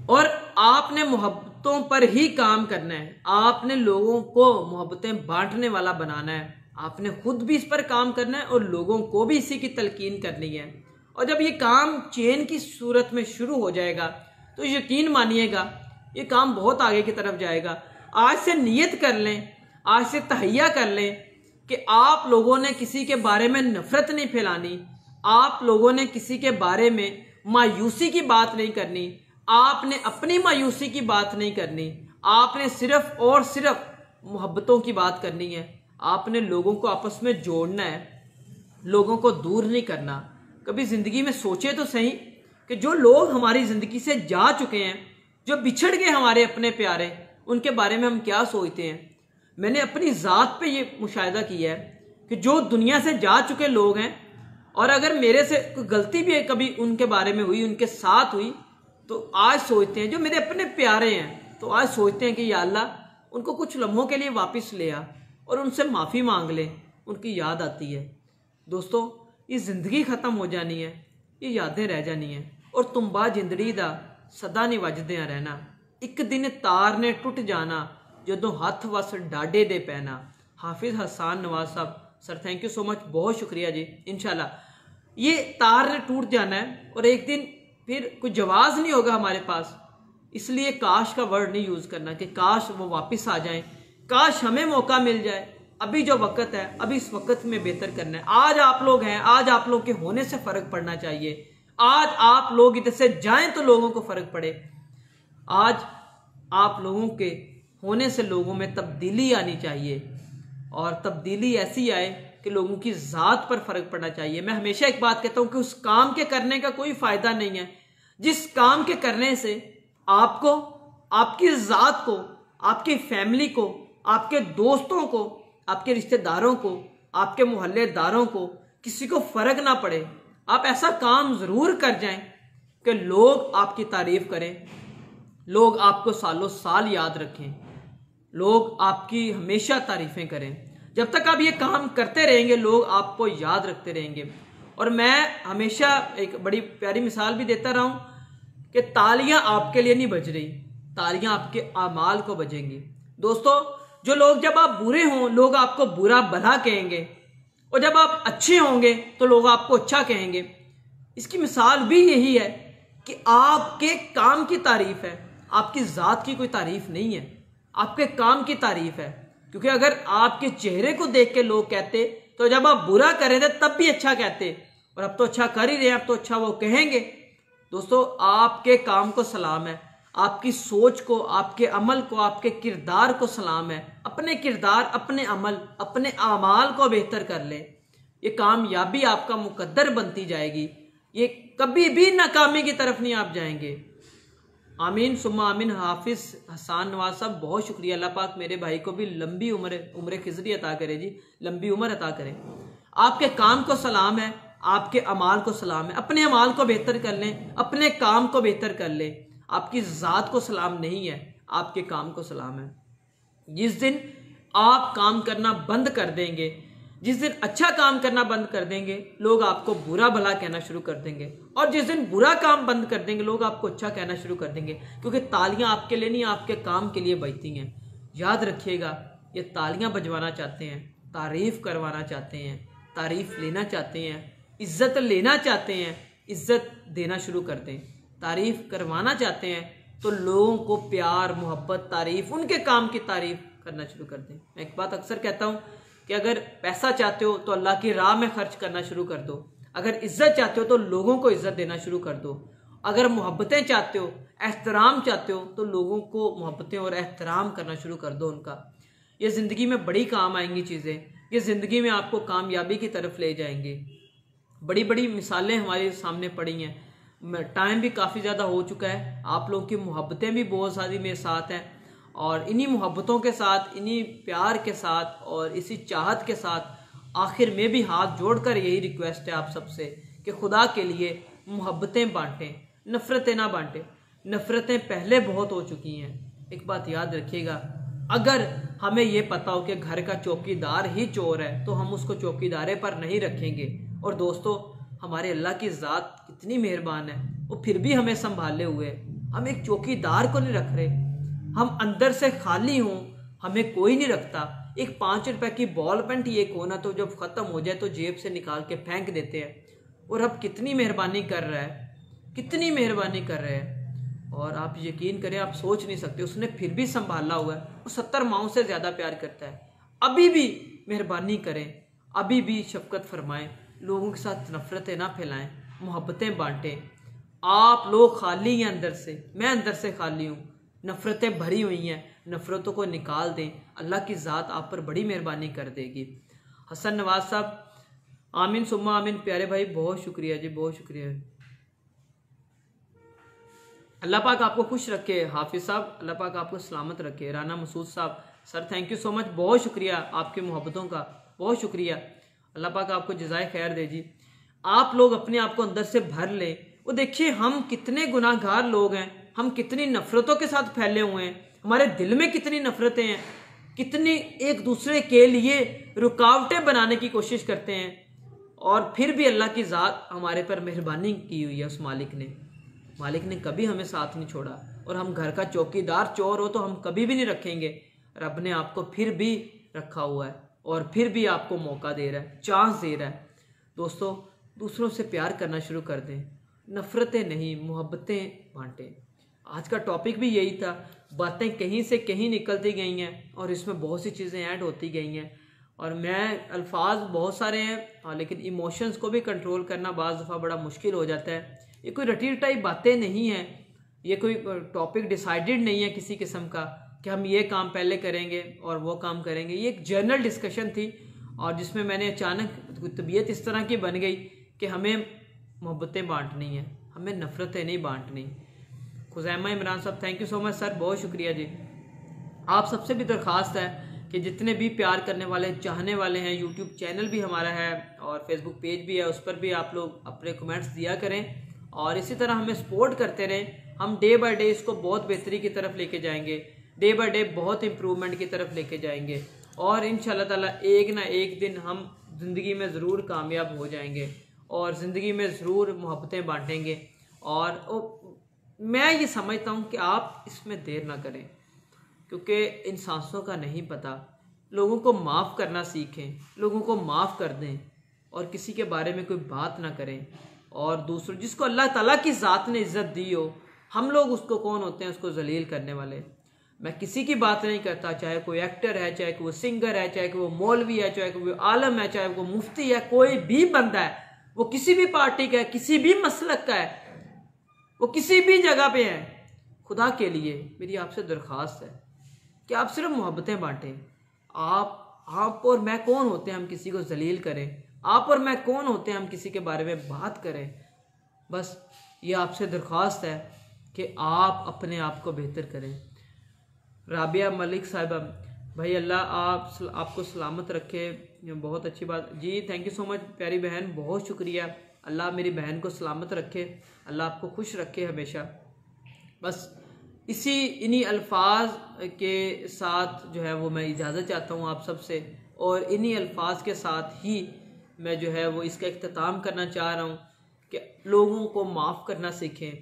और आपने मोहब्बतों पर ही काम करना है। आपने लोगों को मोहब्बतें बांटने वाला बनाना है, आपने खुद भी इस पर काम करना है और लोगों को भी इसी की तलकीन करनी है। और जब ये काम चेन की सूरत में शुरू हो जाएगा तो यकीन मानिएगा ये काम बहुत आगे की तरफ जाएगा। आज से नियत कर लें, आज से तहैया कर लें कि आप लोगों ने किसी के बारे में नफरत नहीं फैलानी, आप लोगों ने किसी के बारे में मायूसी की बात नहीं करनी, आपने अपनी मायूसी की बात नहीं करनी, आपने सिर्फ और सिर्फ मोहब्बतों की बात करनी है। आपने लोगों को आपस में जोड़ना है, लोगों को दूर नहीं करना। कभी ज़िंदगी में सोचे तो सही कि जो लोग हमारी ज़िंदगी से जा चुके हैं, जो बिछड़ गए हमारे अपने प्यारे, उनके बारे में हम क्या सोचते हैं। मैंने अपनी ज़ात पे ये मुशाहिदा किया है कि जो दुनिया से जा चुके लोग हैं, और अगर मेरे से कोई गलती भी कभी उनके बारे में हुई, उनके साथ हुई, तो आज सोचते हैं, जो मेरे अपने प्यारे हैं, तो आज सोचते हैं कि या अल्लाह उनको कुछ लम्हों के लिए वापस ले आ और उनसे माफ़ी मांग ले। उनकी याद आती है। दोस्तों, ये ज़िंदगी ख़त्म हो जानी है, ये यादें रह जानी हैं और तुम बा जिंदड़ी दा सदा नहीं वजदियां रहना। एक दिन तार ने टुट जाना जदों हथ वस डाडे दे पैना। हाफिज़ हसान नवाज साहब sir thank you so much, बहुत शुक्रिया जी। इंशाल्लाह ये तार ने टूट जाना है और एक दिन फिर कोई जवाब नहीं होगा हमारे पास। इसलिए काश का वर्ड नहीं यूज़ करना कि काश वो वापस आ जाएं, काश हमें मौका मिल जाए। अभी जो वक्त है, अभी इस वक्त में बेहतर करना है। आज आप लोग हैं, आज आप लोग के होने से फ़र्क पड़ना चाहिए। आज आप लोग इधर से जाएं तो लोगों को फ़र्क पड़े। आज आप लोगों के होने से लोगों में तब्दीली आनी चाहिए, और तब्दीली ऐसी आए कि लोगों की ज़ात पर फ़र्क पड़ना चाहिए। मैं हमेशा एक बात कहता हूँ कि उस काम के करने का कोई फ़ायदा नहीं है जिस काम के करने से आपको, आपकी ज़ात को, आपकी फैमिली को, आपके दोस्तों को, आपके रिश्तेदारों को, आपके मोहल्लेदारों को, किसी को फ़र्क ना पड़े। आप ऐसा काम ज़रूर कर जाएं कि लोग आपकी तारीफ़ करें, लोग आपको सालों साल याद रखें, लोग आपकी हमेशा तारीफ़ें करें। जब तक आप ये काम करते रहेंगे लोग आपको याद रखते रहेंगे। और मैं हमेशा एक बड़ी प्यारी मिसाल भी देता रहा हूँ कि तालियां आपके लिए नहीं बज रही, तालियां आपके आमाल को बजेंगी। दोस्तों, जो लोग, जब आप बुरे हों लोग आपको बुरा भला कहेंगे, और जब आप अच्छे होंगे तो लोग आपको अच्छा कहेंगे। इसकी मिसाल भी यही है कि आपके काम की तारीफ है, आपकी ज़ात की कोई तारीफ नहीं है, आपके काम की तारीफ है। क्योंकि अगर आपके चेहरे को देख के लोग कहते तो जब आप बुरा कर रहे थे तब भी अच्छा कहते, और अब तो अच्छा कर ही रहे हैं, अब तो अच्छा वो कहेंगे। दोस्तों, आपके काम को सलाम है, आपकी सोच को, आपके अमल को, आपके किरदार को सलाम है। अपने किरदार, अपने अमल, अपने आमाल को बेहतर कर ले, ये कामयाबी आपका मुकद्दर बनती जाएगी। ये कभी भी नाकामी की तरफ नहीं आप जाएंगे। आमीन सुम्मा आमीन। हाफिज हसान नवाज साहब, बहुत शुक्रिया। अल्लाह पाक मेरे भाई को भी लंबी उम्र खिजरी अता करे जी, लंबी उम्र अता करे। आपके काम को सलाम है, आपके अमाल को सलाम है। अपने अमाल को बेहतर कर लें, अपने काम को बेहतर कर लें। आपकी ज़ात को सलाम नहीं है, आपके काम को सलाम है। जिस दिन आप काम करना बंद कर देंगे, जिस दिन अच्छा काम करना बंद कर देंगे, लोग आपको बुरा भला कहना शुरू कर देंगे, और जिस दिन बुरा काम बंद कर देंगे लोग आपको अच्छा कहना शुरू कर देंगे। क्योंकि तालियां आपके लिए नहीं, आपके काम के लिए बजती हैं। याद रखिएगा, ये तालियां बजवाना चाहते हैं, तारीफ़ करवाना चाहते हैं, तारीफ़ लेना चाहते हैं, इज़्ज़त लेना चाहते हैं, इज़्ज़त देना शुरू कर दें। तारीफ़ करवाना चाहते हैं तो लोगों को प्यार, मोहब्बत, तारीफ़, उनके काम की तारीफ़ करना शुरू कर दें। मैं एक बात अक्सर कहता हूँ कि अगर पैसा चाहते हो तो अल्लाह की राह में खर्च करना शुरू कर दो। अगर इज्जत चाहते हो तो लोगों को इज्जत देना शुरू कर दो। अगर मोहब्बतें चाहते हो, एहतराम चाहते हो, तो लोगों को मोहब्बतें और एहतराम करना शुरू कर दो उनका। ये ज़िंदगी में बड़ी काम आएंगी चीज़ें, ये ज़िंदगी में आपको कामयाबी की तरफ ले जाएंगे। बड़ी बड़ी मिसालें हमारे सामने पड़ी हैं। टाइम भी काफ़ी ज़्यादा हो चुका है, आप लोगों की मोहब्बतें भी बहुत सारी मेरे साथ हैं, और इन्हीं मोहब्बतों के साथ, इन्हीं प्यार के साथ और इसी चाहत के साथ आखिर में भी हाथ जोड़कर यही रिक्वेस्ट है आप सबसे कि खुदा के लिए मोहब्बतें बांटें, नफ़रतें ना बांटें। नफ़रतें पहले बहुत हो चुकी हैं। एक बात याद रखिएगा, अगर हमें ये पता हो कि घर का चौकीदार ही चोर है तो हम उसको चौकीदारे पर नहीं रखेंगे। और दोस्तों, हमारे अल्लाह की ज़ात कितनी मेहरबान है, वो फिर भी हमें संभाले हुए। हम एक चौकीदार को नहीं रख रहे, हम अंदर से खाली हों हमें कोई नहीं रखता। एक 5 रुपए की बॉल पेन ही एक होना तो जब ख़त्म हो जाए तो जेब से निकाल के फेंक देते हैं। और अब कितनी मेहरबानी कर रहा है, कितनी मेहरबानी कर रहे हैं। और आप यकीन करें, आप सोच नहीं सकते, उसने फिर भी संभाला हुआ है। वो 70 माओं से ज़्यादा प्यार करता है। अभी भी मेहरबानी करें, अभी भी शफकत फरमाएं, लोगों के साथ नफ़रतें ना फैलाएं, मोहब्बतें बांटें। आप लोग खाली हैं अंदर से, मैं अंदर से खाली हूँ, नफ़रतें भरी हुई हैं, नफ़रतों को निकाल दें, अल्लाह की ज़ात आप पर बड़ी मेहरबानी कर देगी। हसन नवाज साहब, आमीन सुम्मा आमीन। प्यारे भाई, बहुत शुक्रिया जी, बहुत शुक्रिया। अल्लाह पाक आपको खुश रखे। हाफिज़ साहब, अल्लाह पाक आपको सलामत रखे। राना मसूद साहब, sir thank you so much, बहुत शुक्रिया आपकी मोहब्बतों का, बहुत शुक्रिया। अल्लाह पाक आपको जज़ाए खैर दे जी। आप लोग अपने आप को अंदर से भर लें। वो देखिए, हम कितने गुनाहगार लोग हैं, हम कितनी नफ़रतों के साथ फैले हुए हैं, हमारे दिल में कितनी नफ़रतें हैं, कितनी एक दूसरे के लिए रुकावटें बनाने की कोशिश करते हैं। और फिर भी अल्लाह की ज़ात हमारे पर मेहरबानी की हुई है। उस मालिक ने कभी हमें साथ नहीं छोड़ा। और हम घर का चौकीदार चोर हो तो हम कभी भी नहीं रखेंगे। रब ने आपको फिर भी रखा हुआ है और फिर भी आपको मौका दे रहा है, चांस दे रहा है। दोस्तों, दूसरों से प्यार करना शुरू कर दें, नफ़रतें नहीं, मोहब्बतें बांटें। आज का टॉपिक भी यही था। बातें कहीं से कहीं निकलती गई हैं और इसमें बहुत सी चीज़ें ऐड होती गई हैं और मैं अल्फाज बहुत सारे हैं लेकिन इमोशंस को भी कंट्रोल करना बाज़ दफ़ा बड़ा मुश्किल हो जाता है। ये कोई रटी रटाई बातें नहीं हैं, ये कोई टॉपिक डिसाइडेड नहीं है किसी किस्म का कि हम ये काम पहले करेंगे और वो काम करेंगे। ये एक जनरल डिस्कशन थी और जिसमें मैंने अचानक तबीयत इस तरह की बन गई कि हमें मोहब्बतें बांटनी हैं, हमें नफ़रतें नहीं बांटनी। खुज़ैमा इमरान साहब thank you so much sir, बहुत शुक्रिया जी। आप सबसे भी दरख्वास्त है कि जितने भी प्यार करने वाले चाहने वाले हैं, यूट्यूब चैनल भी हमारा है और फेसबुक पेज भी है, उस पर भी आप लोग अपने कमेंट्स दिया करें और इसी तरह हमें सपोर्ट करते रहें। हम डे बाय डे इसको बहुत बेहतरी की तरफ लेके जाएंगे, डे बाय डे बहुत इम्प्रूवमेंट की तरफ लेके जाएंगे और इंशाल्लाह ताला एक ना एक दिन हम ज़िंदगी में ज़रूर कामयाब हो जाएंगे और ज़िंदगी में ज़रूर मोहब्बतें बांटेंगे। और मैं ये समझता हूँ कि आप इसमें देर ना करें क्योंकि इन सांसों का नहीं पता। लोगों को माफ़ करना सीखें, लोगों को माफ़ कर दें और किसी के बारे में कोई बात ना करें। और दूसरों जिसको अल्लाह ताला की ज़ात ने इज़्ज़त दी हो, हम लोग उसको कौन होते हैं उसको जलील करने वाले। मैं किसी की बात नहीं करता, चाहे कोई एक्टर है, चाहे कोई सिंगर है, चाहे वो मौलवी है, चाहे कोई आलम है, चाहे वो मुफ्ती है, कोई भी बंदा है, वो किसी भी पार्टी का है, किसी भी मसलक का है, वो किसी भी जगह पे है, खुदा के लिए मेरी आपसे दरख्वास्त है कि आप सिर्फ मोहब्बतें बांटें। आप और मैं कौन होते हैं हम किसी को जलील करें? आप और मैं कौन होते हैं हम किसी के बारे में बात करें? बस ये आपसे दरख्वास्त है कि आप अपने आप को बेहतर करें। राबिया मलिक साहिबा भाई अल्लाह आपको सलामत रखे, बहुत अच्छी बात जी, थैंक यू सो मच प्यारी बहन, बहुत शुक्रिया। अल्लाह मेरी बहन को सलामत रखे, अल्लाह आपको खुश रखे हमेशा। बस इन्हीं अल्फाज के साथ जो है वो मैं इजाज़त चाहता हूँ आप सब से और इन्हीं अल्फाज के साथ ही मैं जो है वो इसका इख्तिताम करना चाह रहा हूँ कि लोगों को माफ़ करना सीखें,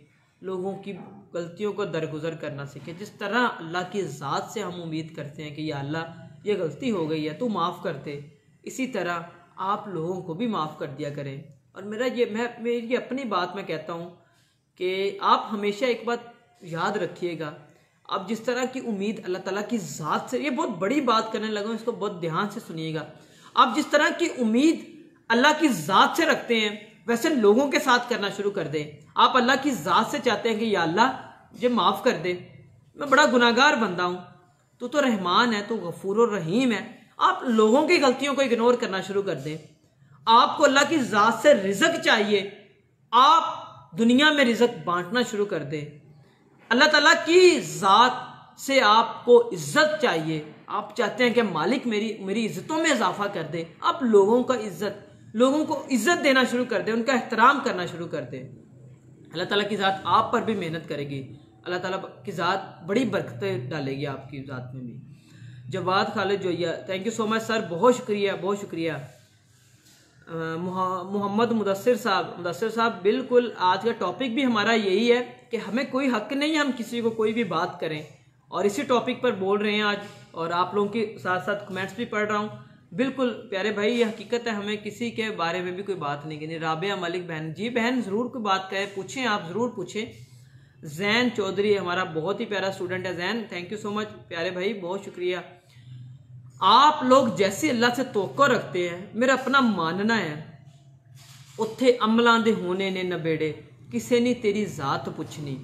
लोगों की गलतियों को दरगुजर करना सीखें। जिस तरह अल्लाह की ज़ात से हम उम्मीद करते हैं कि या अल्लाह ये गलती हो गई है तो माफ़ कर दे, इसी तरह आप लोगों को भी माफ़ कर दिया करें। और मेरी अपनी बात मैं कहता हूँ कि आप हमेशा एक बात याद रखिएगा, आप जिस तरह की उम्मीद अल्लाह ताला की ज़ात से, ये बहुत बड़ी बात करने लगा हूँ, इसको बहुत ध्यान से सुनिएगा। आप जिस तरह की उम्मीद अल्लाह की ज़ात से रखते हैं वैसे लोगों के साथ करना शुरू कर दें। आप अल्लाह की ज़ात से चाहते हैं कि या अल्लाह मुझे माफ़ कर दे, मैं बड़ा गुनाहगार बंदा हूँ, तू तो रहमान है, तू गफूर रहीम है। आप लोगों की गलतियों को इग्नोर करना शुरू कर दें। आपको अल्लाह की ज़ात से रिज़्क चाहिए, आप दुनिया में रिज़्क बांटना शुरू कर दें। अल्लाह ताला की ज़ात से आपको इज्जत चाहिए, आप चाहते हैं कि मालिक मेरी इज्जतों में इजाफा कर दे। आप लोगों को इज्जत देना शुरू कर दें, उनका एहतराम करना शुरू कर दें। अल्लाह ताला की ज़ात आप पर भी मेहनत करेगी, अल्लाह ताला की ज़ात बड़ी बरकतें डालेगी आपकी ज़ात में भी। Jawad Khalid Joiya thank you so much sir, बहुत शुक्रिया, बहुत शुक्रिया। मोहम्मद मुदस्सिर साहब बिल्कुल आज का टॉपिक भी हमारा यही है कि हमें कोई हक नहीं है हम किसी को कोई भी बात करें और इसी टॉपिक पर बोल रहे हैं आज और आप लोगों के साथ साथ कमेंट्स भी पढ़ रहा हूँ। बिल्कुल प्यारे भाई, ये हकीकत है, हमें किसी के बारे में भी कोई बात नहीं करनी। राबिया मलिक बहन जी, बहन ज़रूर कोई बात करें, पूछें, आप ज़रूर पूछें। जैन चौधरी हमारा बहुत ही प्यारा स्टूडेंट है, Jain thank you so much प्यारे भाई, बहुत शुक्रिया। आप लोग जैसे अल्लाह से तवक्को रखते हैं, मेरा अपना मानना है उत्थे अमलां दे होने ने नबेड़े, किसे ने तेरी ज़ात पुछनी,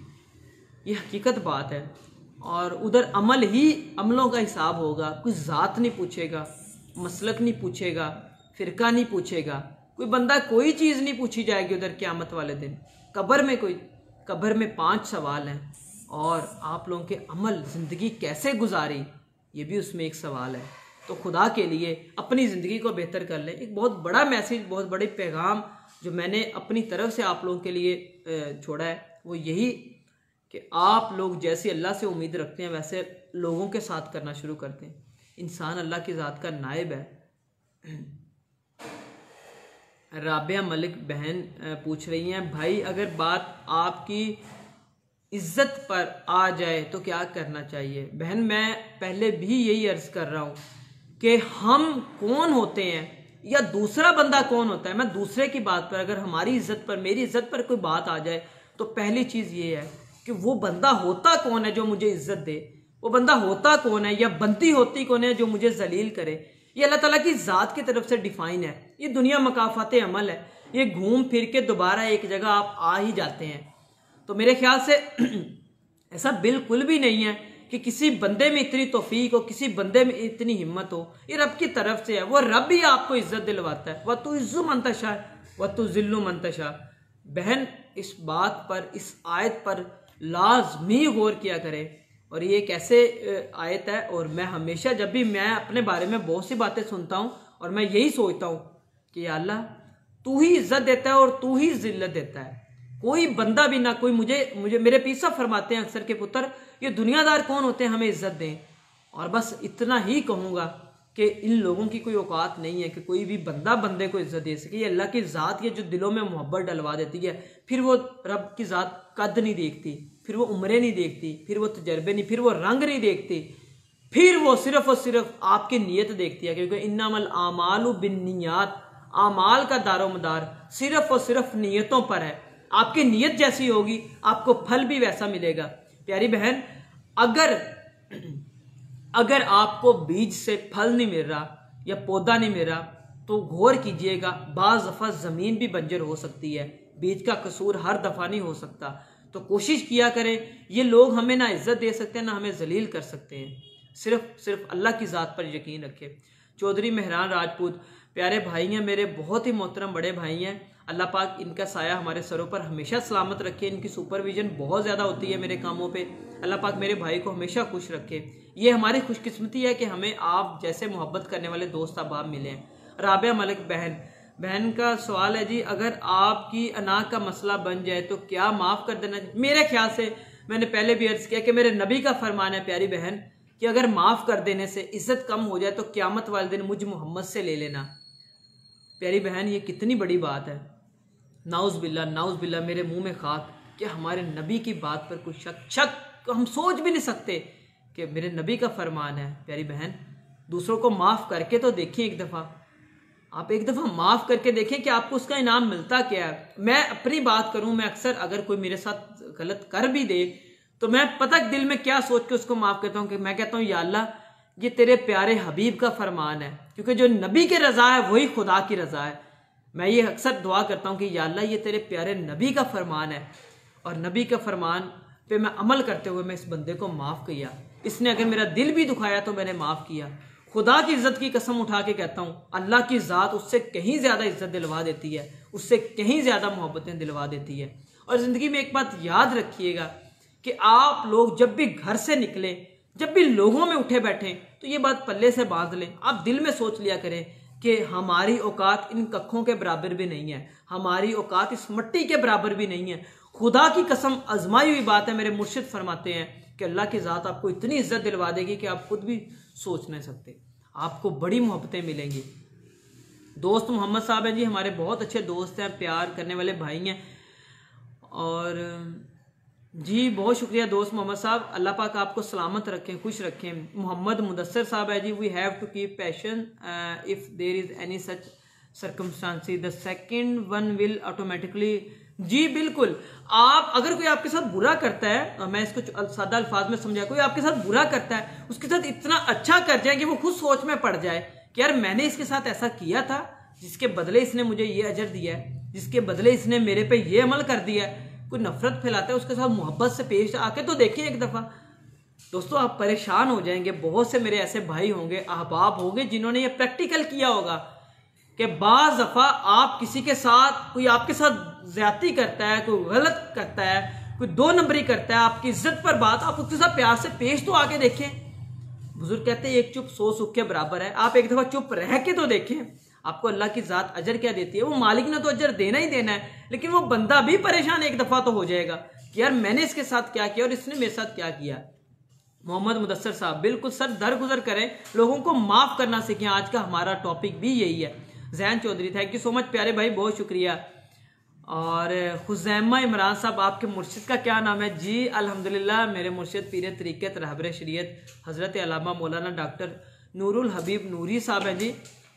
ये हकीकत बात है। और उधर अमल ही अमलों का हिसाब होगा, कोई ज़ात नहीं पूछेगा, मसलक नहीं पूछेगा, फ़िरका नहीं पूछेगा, कोई बंदा कोई चीज़ नहीं पूछी जाएगी उधर क़यामत वाले दिन। कब्र में 5 सवाल हैं और आप लोगों के अमल, ज़िंदगी कैसे गुजारी, ये भी उसमें एक सवाल है। तो खुदा के लिए अपनी ज़िंदगी को बेहतर कर लें। एक बहुत बड़ा मैसेज, बहुत बड़े पैगाम जो मैंने अपनी तरफ से आप लोगों के लिए छोड़ा है वो यही कि आप लोग जैसे अल्लाह से उम्मीद रखते हैं वैसे लोगों के साथ करना शुरू करते हैं। इंसान अल्लाह की ज़ात का नायब है। राबिया मलिक बहन पूछ रही हैं, भाई अगर बात आपकी इज्जत पर आ जाए तो क्या करना चाहिए? बहन मैं पहले भी यही अर्ज़ कर रहा हूँ कि हम कौन होते हैं या दूसरा बंदा कौन होता है। मैं दूसरे की बात पर, अगर हमारी इज्जत पर, मेरी इज्जत पर कोई बात आ जाए तो पहली चीज़ ये है कि वो बंदा होता कौन है जो मुझे इज्जत दे, वो बंदा होता कौन है या बंदी होती कौन है जो मुझे जलील करे। ये अल्लाह ताला की ज़ात की तरफ से डिफाइन है। ये दुनिया मकाफात अमल है, ये घूम फिर के दोबारा एक जगह आप आ ही जाते हैं। तो मेरे ख्याल से ऐसा बिल्कुल भी नहीं है कि किसी बंदे में इतनी तौफीक हो, किसी बंदे में इतनी हिम्मत हो। ये रब की तरफ से है, वो रब ही आपको इज्जत दिलवाता है। वह तो इज्जु मंतशा वह तो जिल्लु मंतशा। बहन इस बात पर, इस आयत पर लाजमी गौर किया करें। और ये एक ऐसे आयत है, और मैं हमेशा जब भी मैं अपने बारे में बहुत सी बातें सुनता हूँ और मैं यही सोचता हूँ कि या अल्लाह तू ही इज्जत देता है और तू ही जिल्लत देता है। कोई बंदा भी ना कोई मुझे मेरे पीसा फरमाते हैं अक्सर के पुत्र, ये दुनियादार कौन होते हैं हमें इज्जत दें। और बस इतना ही कहूँगा कि इन लोगों की कोई औकात नहीं है कि कोई भी बंदा बंदे को इज्जत दे सके। ये अल्लाह की ज़ात ये जो दिलों में मोहब्बत डलवा देती है, फिर वो रब की ज़ात कद नहीं देखती, फिर वो उम्रें नहीं देखती, फिर वो तजर्बे नहीं, फिर वो रंग नहीं देखती, फिर वो सिर्फ और सिर्फ आपकी नीयत देखती है। क्योंकि इन्नमल आमालु बिन्नियात, आमाल का दारोमदार सिर्फ और सिर्फ नीयतों पर है। आपकी नीयत जैसी होगी आपको फल भी वैसा मिलेगा। प्यारी बहन, अगर आपको बीज से फल नहीं मिल रहा या पौधा नहीं मिल रहा तो गौर कीजिएगा, बाज़ दफ़ा ज़मीन भी बंजर हो सकती है। बीज का कसूर हर दफ़ा नहीं हो सकता। तो कोशिश किया करें, ये लोग हमें ना इज्जत दे सकते हैं ना हमें जलील कर सकते हैं। सिर्फ अल्लाह की ज़ात पर यकीन रखें। चौधरी मेहरान राजपूत प्यारे भाई हैं मेरे, बहुत ही मोहतरम बड़े भाई हैं। अल्लाह पाक इनका साया हमारे सरों पर हमेशा सलामत रखे। इनकी सुपरविजन बहुत ज़्यादा होती है मेरे कामों पे। अल्लाह पाक मेरे भाई को हमेशा खुश रखे। ये हमारी खुशकिस्मती है कि हमें आप जैसे मोहब्बत करने वाले दोस्त अहबाब मिले हैं। राबिया मलिक बहन का सवाल है जी, अगर आपकी अना का मसला बन जाए तो क्या माफ़ कर देना चाहिए? मेरे ख्याल से मैंने पहले भी अर्ज़ किया कि मेरे नबी का फरमान है प्यारी बहन कि अगर माफ़ कर देने से इज़्ज़त कम हो जाए तो क़यामत वाले दिन मुझ मोहम्मद से ले लेना। प्यारी बहन, ये कितनी बड़ी बात है। नाउज़ बिल्ला मेरे मुंह में खाक कि हमारे नबी की बात पर कुछ शक हम सोच भी नहीं सकते कि मेरे नबी का फरमान है। प्यारी बहन, दूसरों को माफ़ करके तो देखिए एक दफ़ा, आप एक दफ़ा माफ़ करके देखें कि आपको उसका इनाम मिलता क्या है। मैं अपनी बात करूं, मैं अक्सर अगर कोई मेरे साथ गलत कर भी दे तो मैं पता दिल में क्या सोच के उसको माफ़ करता हूं कि मैं कहता हूं या अल्लाह ये तेरे प्यारे हबीब का फरमान है, क्योंकि जो नबी की रज़ा है वही खुदा की रज़ा है। मैं ये अक्सर दुआ करता हूँ कि या अल्लाह ये तेरे प्यारे नबी का फरमान है और नबी का फरमान पे मैं अमल करते हुए मैं इस बंदे को माफ़ किया। इसने अगर मेरा दिल भी दुखाया तो मैंने माफ़ किया। खुदा की इज़्ज़त की कसम उठा के कहता हूँ, अल्लाह की ज़ात उससे कहीं ज़्यादा इज़्ज़त दिलवा देती है, उससे कहीं ज़्यादा मोहब्बतें दिलवा देती है। और ज़िंदगी में एक बात याद रखिएगा कि आप लोग जब भी घर से निकलें, जब भी लोगों में उठे बैठें, तो ये बात पल्ले से बांध लें। आप दिल में सोच लिया करें कि हमारी औकात इन कखों के बराबर भी नहीं है, हमारी औकात इस मिट्टी के बराबर भी नहीं है। खुदा की कसम आजमाई हुई बात है। मेरे मुर्शिद फरमाते हैं कि अल्लाह की ज़ात आपको इतनी इज्जत दिलवा देगी कि आप खुद भी सोच नहीं सकते। आपको बड़ी मोहब्बतें मिलेंगी। दोस्त मोहम्मद साहब हैं जी, हमारे बहुत अच्छे दोस्त हैं, प्यार करने वाले भाई हैं। और जी बहुत शुक्रिया दोस्त मोहम्मद साहब, अल्लाह पाक आपको सलामत रखें, खुश रखें। मोहम्मद मुदस्सर साहब है जी, we have to keep passion if there is any such circumstances the second one will automatically. जी बिल्कुल, आप अगर कोई आपके साथ बुरा करता है, मैं इसको सादा अल्फाज में समझा, कोई आपके साथ बुरा करता है, उसके साथ इतना अच्छा कर जाए कि वो खुद सोच में पड़ जाए कि यार मैंने इसके साथ ऐसा किया था जिसके बदले इसने मुझे ये अजर दिया है, जिसके बदले इसने मेरे पे ये अमल कर दिया है। कोई नफरत फैलाता है, उसके साथ मोहब्बत से पेश आके तो देखिए एक दफ़ा। दोस्तों आप परेशान हो जाएंगे। बहुत से मेरे ऐसे भाई होंगे, अहबाब होंगे जिन्होंने ये प्रैक्टिकल किया होगा कि बाज़ दफ़ा आप किसी के साथ, कोई आपके साथ ज्यादती करता है, कोई गलत करता है, कोई दो नंबरी करता है, आपकी इज्जत पर बात, आप उसके साथ प्यार से पेश तो आके देखें। बुजुर्ग कहते हैं एक चुप 100 सुख के बराबर है। आप एक दफ़ा चुप रह के तो देखें, आपको अल्लाह की ज़ात अजर क्या देती है। वो मालिक ने तो अजर देना ही देना है, लेकिन वो बंदा भी परेशान एक दफ़ा तो हो जाएगा कि यार मैंने इसके साथ क्या किया और इसने मेरे साथ क्या किया। मोहम्मद मुदस्सर साहब बिल्कुल सर दरगुजर करें, लोगों को माफ़ करना सीखें। आज का हमारा टॉपिक भी यही है। Jain Chaudhary, thank you so much प्यारे भाई, बहुत शुक्रिया। और हुज़ैमा इमरान साहब, आपके मुर्शिद का क्या नाम है? जी अल्हम्दुलिल्लाह, मेरे मुर्शिद पीर तरीक़त रहबर शरीयत हज़रत अल्लामा मौलाना डॉक्टर नूरुल हबीब नूरी साहब हैं जी।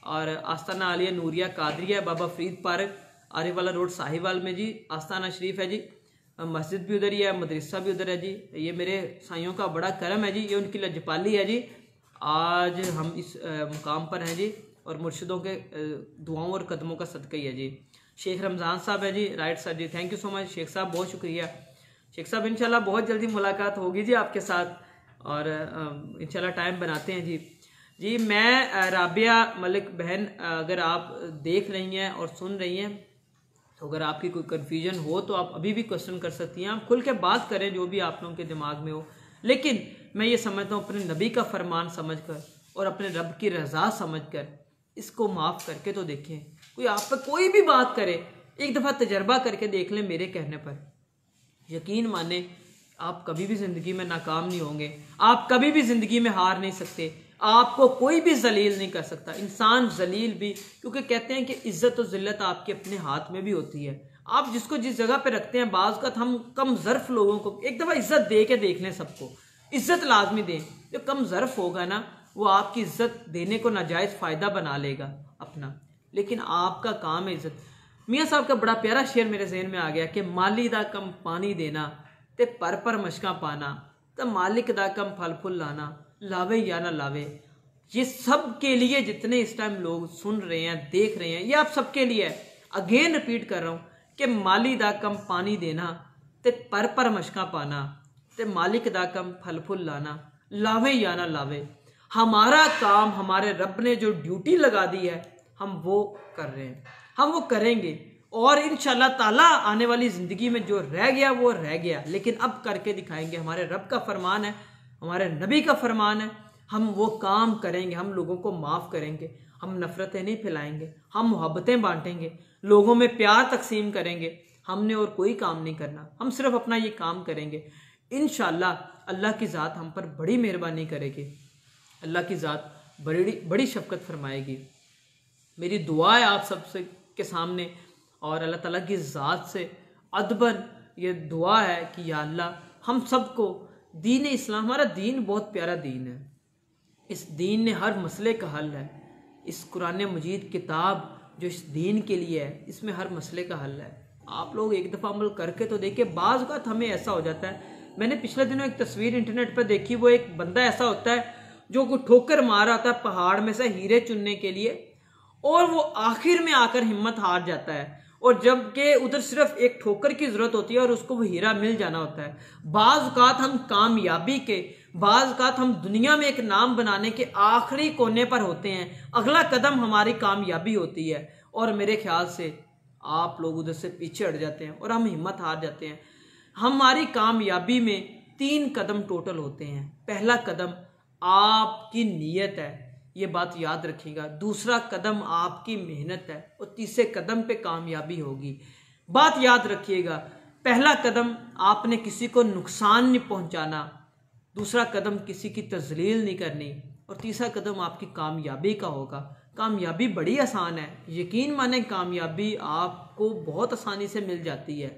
और आस्ताना आलिया नूरिया कादरिया बाबा फरीद पार्क आरिफ वाला रोड साहिवाल में जी आस्ताना शरीफ है जी। मस्जिद भी उधर ही है, मदरसा भी उधर है जी। ये मेरे साइयों का बड़ा करम है जी, ये उनकी लजपाली है जी। आज हम इस मुकाम पर हैं जी, और मुर्शिदों के दुआओं और कदमों का सदका ही है जी। शेख रमज़ान साहब है जी, राइट सर जी, thank you so much Sheikh साहब, बहुत शुक्रिया शेख साहब। इंशाल्लाह बहुत जल्दी मुलाकात होगी जी आपके साथ, और इंशाल्लाह टाइम बनाते हैं जी। जी मैं राबिया मलिक बहन, अगर आप देख रही हैं और सुन रही हैं, तो अगर आपकी कोई कन्फ्यूजन हो तो आप अभी भी क्वेश्चन कर सकती हैं। आप खुल के बात करें जो भी आप लोगों के दिमाग में हो, लेकिन मैं ये समझता हूँ अपने नबी का फरमान समझकर और अपने रब की रज़ा समझकर इसको माफ़ करके तो देखें। कोई आप पर कोई भी बात करे, एक दफ़ा तजर्बा करके देख लें मेरे कहने पर, यकीन माने आप कभी भी ज़िंदगी में नाकाम नहीं होंगे, आप कभी भी ज़िंदगी में हार नहीं सकते, आपको कोई भी जलील नहीं कर सकता। इंसान जलील भी, क्योंकि कहते हैं कि इज्जत और जिल्लत आपके अपने हाथ में भी होती है। आप जिसको जिस जगह पे रखते हैं, बाज़ का हम कम ज़र्फ लोगों को एक दफ़ा इज्जत दे के देख लें, सबको इज्जत लाजमी दें। जो कम ज़र्फ होगा ना, वो आपकी इज्जत देने को नाजायज़ फ़ायदा बना लेगा अपना, लेकिन आपका काम है इज्जत। मियाँ साहब का बड़ा प्यारा शेर मेरे जहन में आ गया कि माली दा कम पानी देना ते पर मशका पाना, तो मालिक दा कम फल फुल लाना, लावे या ना लावे। ये सब के लिए, जितने इस टाइम लोग सुन रहे हैं, देख रहे हैं, ये आप सबके लिए है। अगेन रिपीट कर रहा हूँ कि माली दा कम पानी देना ते पर मशका पाना, ते मालिक दा कम फल फुल लाना, लावे या ना लावे। हमारा काम, हमारे रब ने जो ड्यूटी लगा दी है, हम वो कर रहे हैं, हम वो करेंगे, और इंशाल्लाह ताला आने वाली ज़िंदगी में जो रह गया वो रह गया, लेकिन अब करके दिखाएंगे। हमारे रब का फरमान है, हमारे नबी का फरमान है, हम वो काम करेंगे। हम लोगों को माफ़ करेंगे, हम नफ़रतें नहीं फैलाएंगे, हम मोहब्बतें बांटेंगे, लोगों में प्यार तकसीम करेंगे। हमने और कोई काम नहीं करना, हम सिर्फ अपना ये काम करेंगे। इंशाल्लाह अल्लाह की ज़ात हम पर बड़ी मेहरबानी करेगी, अल्लाह की ज़ात बड़ी बड़ी शफ़क़त फरमाएगी। मेरी दुआ है आप सब से के सामने, और अल्लाह ताला की ज़ात से अदबन ये दुआ है कि या अल्लाह हम सबको दीन इस्लाम, हमारा दीन बहुत प्यारा दीन है, इस दीन ने हर मसले का हल है। इस कुरान मजीद किताब जो इस दीन के लिए है, इसमें हर मसले का हल है। आप लोग एक दफ़ा अमल करके तो देखिए। बाज़ औक़ात हमें ऐसा हो जाता है, मैंने पिछले दिनों एक तस्वीर इंटरनेट पर देखी, वो एक बंदा ऐसा होता है जो को ठोकर मारा होता है पहाड़ में से हीरे चुनने के लिए, और वो आखिर में आकर हिम्मत हार जाता है, और जबकि उधर सिर्फ एक ठोकर की जरूरत होती है और उसको वो हीरा मिल जाना होता है। बाज़ औक़ात हम कामयाबी के, बाज़ औक़ात हम दुनिया में एक नाम बनाने के आखिरी कोने पर होते हैं, अगला कदम हमारी कामयाबी होती है, और मेरे ख्याल से आप लोग उधर से पीछे हट जाते हैं और हम हिम्मत हार जाते हैं। हमारी कामयाबी में 3 कदम टोटल होते हैं। पहला कदम आपकी नीयत है, ये बात याद रखिएगा। दूसरा कदम आपकी मेहनत है, और तीसरे कदम पे कामयाबी होगी। बात याद रखिएगा, पहला कदम आपने किसी को नुकसान नहीं पहुंचाना, दूसरा कदम किसी की तजलील नहीं करनी, और तीसरा कदम आपकी कामयाबी का होगा। कामयाबी बड़ी आसान है, यकीन माने कामयाबी आपको बहुत आसानी से मिल जाती है,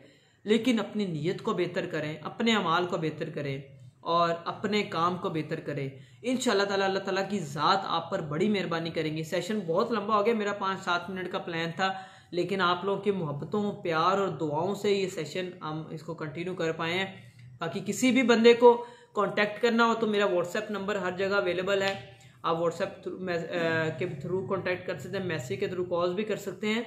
लेकिन अपनी नीयत को बेहतर करें, अपने अमाल को बेहतर करें, और अपने काम को बेहतर करें। इंशाअल्लाह ताला अल्लाह ताला की ज़ात आप पर बड़ी मेहरबानी करेंगी। सेशन बहुत लंबा हो गया, मेरा 5-7 मिनट का प्लान था, लेकिन आप लोगों की मोहब्बतों, प्यार और दुआओं से ये सेशन हम इसको कंटिन्यू कर पाए हैं। बाकी किसी भी बंदे को कांटेक्ट करना हो तो मेरा व्हाट्सएप नंबर हर जगह अवेलेबल है, आप व्हाट्सएप के थ्रू कांटेक्ट कर सकते हैं, मैसेज के थ्रू कॉल भी कर सकते हैं,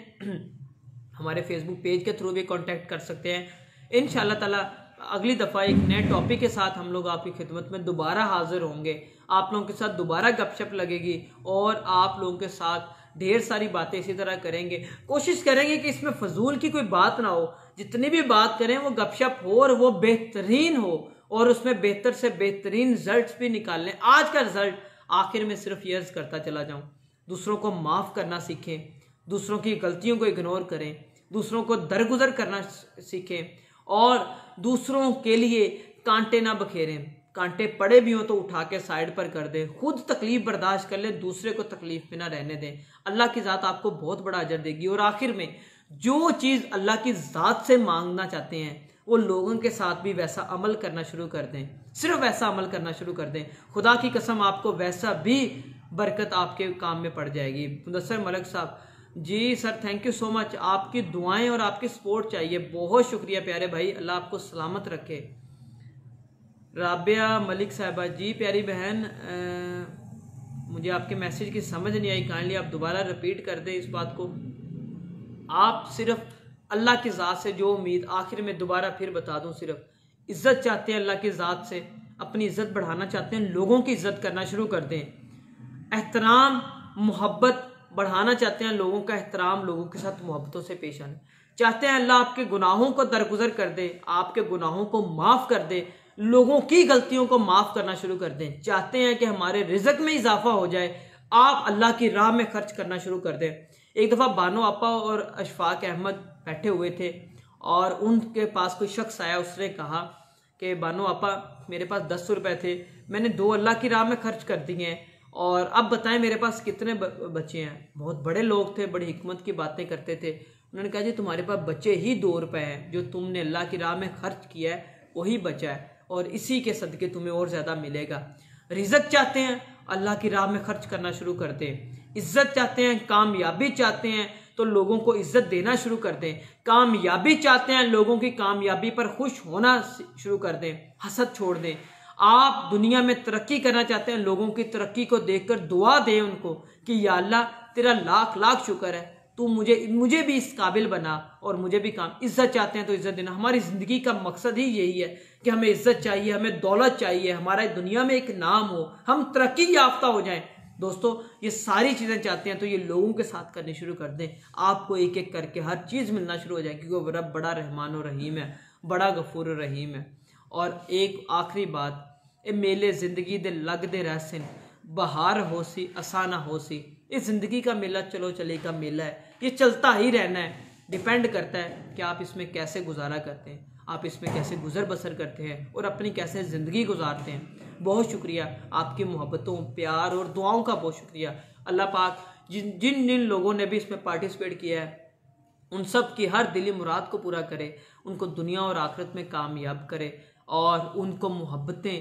हमारे फेसबुक पेज के थ्रू भी कांटेक्ट कर सकते हैं। इंशाअल्लाह ताला अगली दफ़ा एक नए टॉपिक के साथ हम लोग आपकी खिदमत में दोबारा हाजिर होंगे, आप लोगों के साथ दोबारा गपशप लगेगी, और आप लोगों के साथ ढेर सारी बातें इसी तरह करेंगे। कोशिश करेंगे कि इसमें फजूल की कोई बात ना हो, जितनी भी बात करें वो गपशप हो और वो बेहतरीन हो, और उसमें बेहतर से बेहतरीन रिजल्ट भी निकाल लें। आज का रिजल्ट आखिर में सिर्फ ये अर्ज करता चला जाऊँ, दूसरों को माफ़ करना सीखें, दूसरों की गलतियों को इग्नोर करें, दूसरों को दरगुजर करना सीखें, और दूसरों के लिए कांटे ना बखेरें। कांटे पड़े भी हों तो उठा के साइड पर कर दें, खुद तकलीफ बर्दाश्त कर लें, दूसरे को तकलीफ में ना रहने दें। अल्लाह की ज़ात आपको बहुत बड़ा अजर देगी। और आखिर में जो चीज़ अल्लाह की ज़ात से मांगना चाहते हैं, वो लोगों के साथ भी वैसा अमल करना शुरू कर दें, सिर्फ वैसा अमल करना शुरू कर दें। खुदा की कसम आपको वैसा भी बरकत आपके काम में पड़ जाएगी। मुदस्सर मलिक साहब जी sir, thank you so much. आपकी दुआएं और आपकी सपोर्ट चाहिए। बहुत शुक्रिया प्यारे भाई, अल्लाह आपको सलामत रखे। राबिया मलिक साहिबा, जी प्यारी बहन, मुझे आपके मैसेज की समझ नहीं आई, काइंडली आप दोबारा रिपीट कर दें इस बात को। आप सिर्फ अल्लाह की ज़ात से जो उम्मीद, आखिर में दोबारा फिर बता दूं, सिर्फ इज़्ज़त चाहते हैं अल्लाह की ज़ात से, अपनी इज़्ज़त बढ़ाना चाहते हैं, लोगों की इज़्ज़त करना शुरू कर दें, एहतराम मोहब्बत बढ़ाना चाहते हैं, लोगों का एहतराम, लोगों के साथ मोहब्बतों से पेश आना चाहते हैं। अल्लाह आपके गुनाहों को दरगुजर कर दे, आपके गुनाहों को माफ़ कर दे, लोगों की गलतियों को माफ़ करना शुरू कर दें। चाहते हैं कि हमारे रिज़्क में इजाफा हो जाए, आप अल्लाह की राह में खर्च करना शुरू कर दें। एक दफ़ा बानो आपा और अशफाक अहमद बैठे हुए थे और उनके पास कोई शख्स आया, उसने कहा कि बानो आपा, मेरे पास 10 रुपए थे, मैंने 2 अल्लाह की राह में खर्च कर दिए हैं, और अब बताएं मेरे पास कितने बचे हैं। बहुत बड़े लोग थे, बड़ी हिकमत की बातें करते थे। उन्होंने कहा जी तुम्हारे पास बचे ही 2 रुपए हैं, जो तुमने अल्लाह की राह में खर्च किया है वही बचा है, और इसी के सदके तुम्हें और ज़्यादा मिलेगा। रिज़्क चाहते हैं, अल्लाह की राह में खर्च करना शुरू कर दें। इज़्ज़त चाहते हैं, कामयाबी चाहते हैं, तो लोगों को इज़्ज़त देना शुरू कर दें। कामयाबी चाहते हैं, लोगों की कामयाबी पर खुश होना शुरू कर दें, हसद छोड़ दें। आप दुनिया में तरक्की करना चाहते हैं, लोगों की तरक्की को देखकर दुआ दें उनको कि या अल्लाह तेरा लाख लाख शुक्र है, तू मुझे भी इस काबिल बना, और मुझे भी काम। इज्जत चाहते हैं तो इज्जत देना। हमारी ज़िंदगी का मकसद ही यही है कि हमें इज्जत चाहिए, हमें दौलत चाहिए, हमारा दुनिया में एक नाम हो, हम तरक्की याफ्ता हो जाएं। दोस्तों, ये सारी चीज़ें चाहते हैं तो ये लोगों के साथ करनी शुरू कर दें, आपको एक एक करके हर चीज़ मिलना शुरू हो जाए, क्योंकि रब बड़ा रहमान और रहीम है, बड़ा गफूर और रहीम है। और एक आखिरी बात, ए मेले ज़िंदगी दे लगदे रहसन, बहार हो सी असाना हो सी। इस ज़िंदगी का मेला चलो चले का मेला है, ये चलता ही रहना है। डिपेंड करता है कि आप इसमें कैसे गुजारा करते हैं, आप इसमें कैसे गुजर बसर करते हैं, और अपनी कैसे ज़िंदगी गुजारते हैं। बहुत शुक्रिया आपकी मोहब्बतों, प्यार और दुआओं का बहुत शुक्रिया। अल्लाह पाक जिन जिन लोगों ने भी इसमें पार्टिसिपेट किया है, उन सब की हर दिली मुराद को पूरा करे, उनको दुनिया और आखिरत में कामयाब करे, और उनको मोहब्बतें,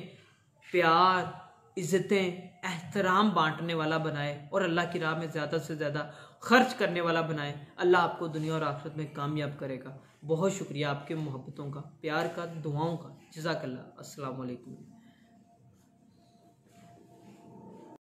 प्यार, इज़्ज़तें, एहतराम बांटने वाला बनाए, और अल्लाह की राह में ज़्यादा से ज़्यादा खर्च करने वाला बनाए। अल्लाह आपको दुनिया और आखिरत में कामयाब करेगा। बहुत शुक्रिया आपके मोहब्बतों का, प्यार का, दुआओं का। जज़ाकल्लाह। अस्सलाम वालेकुम।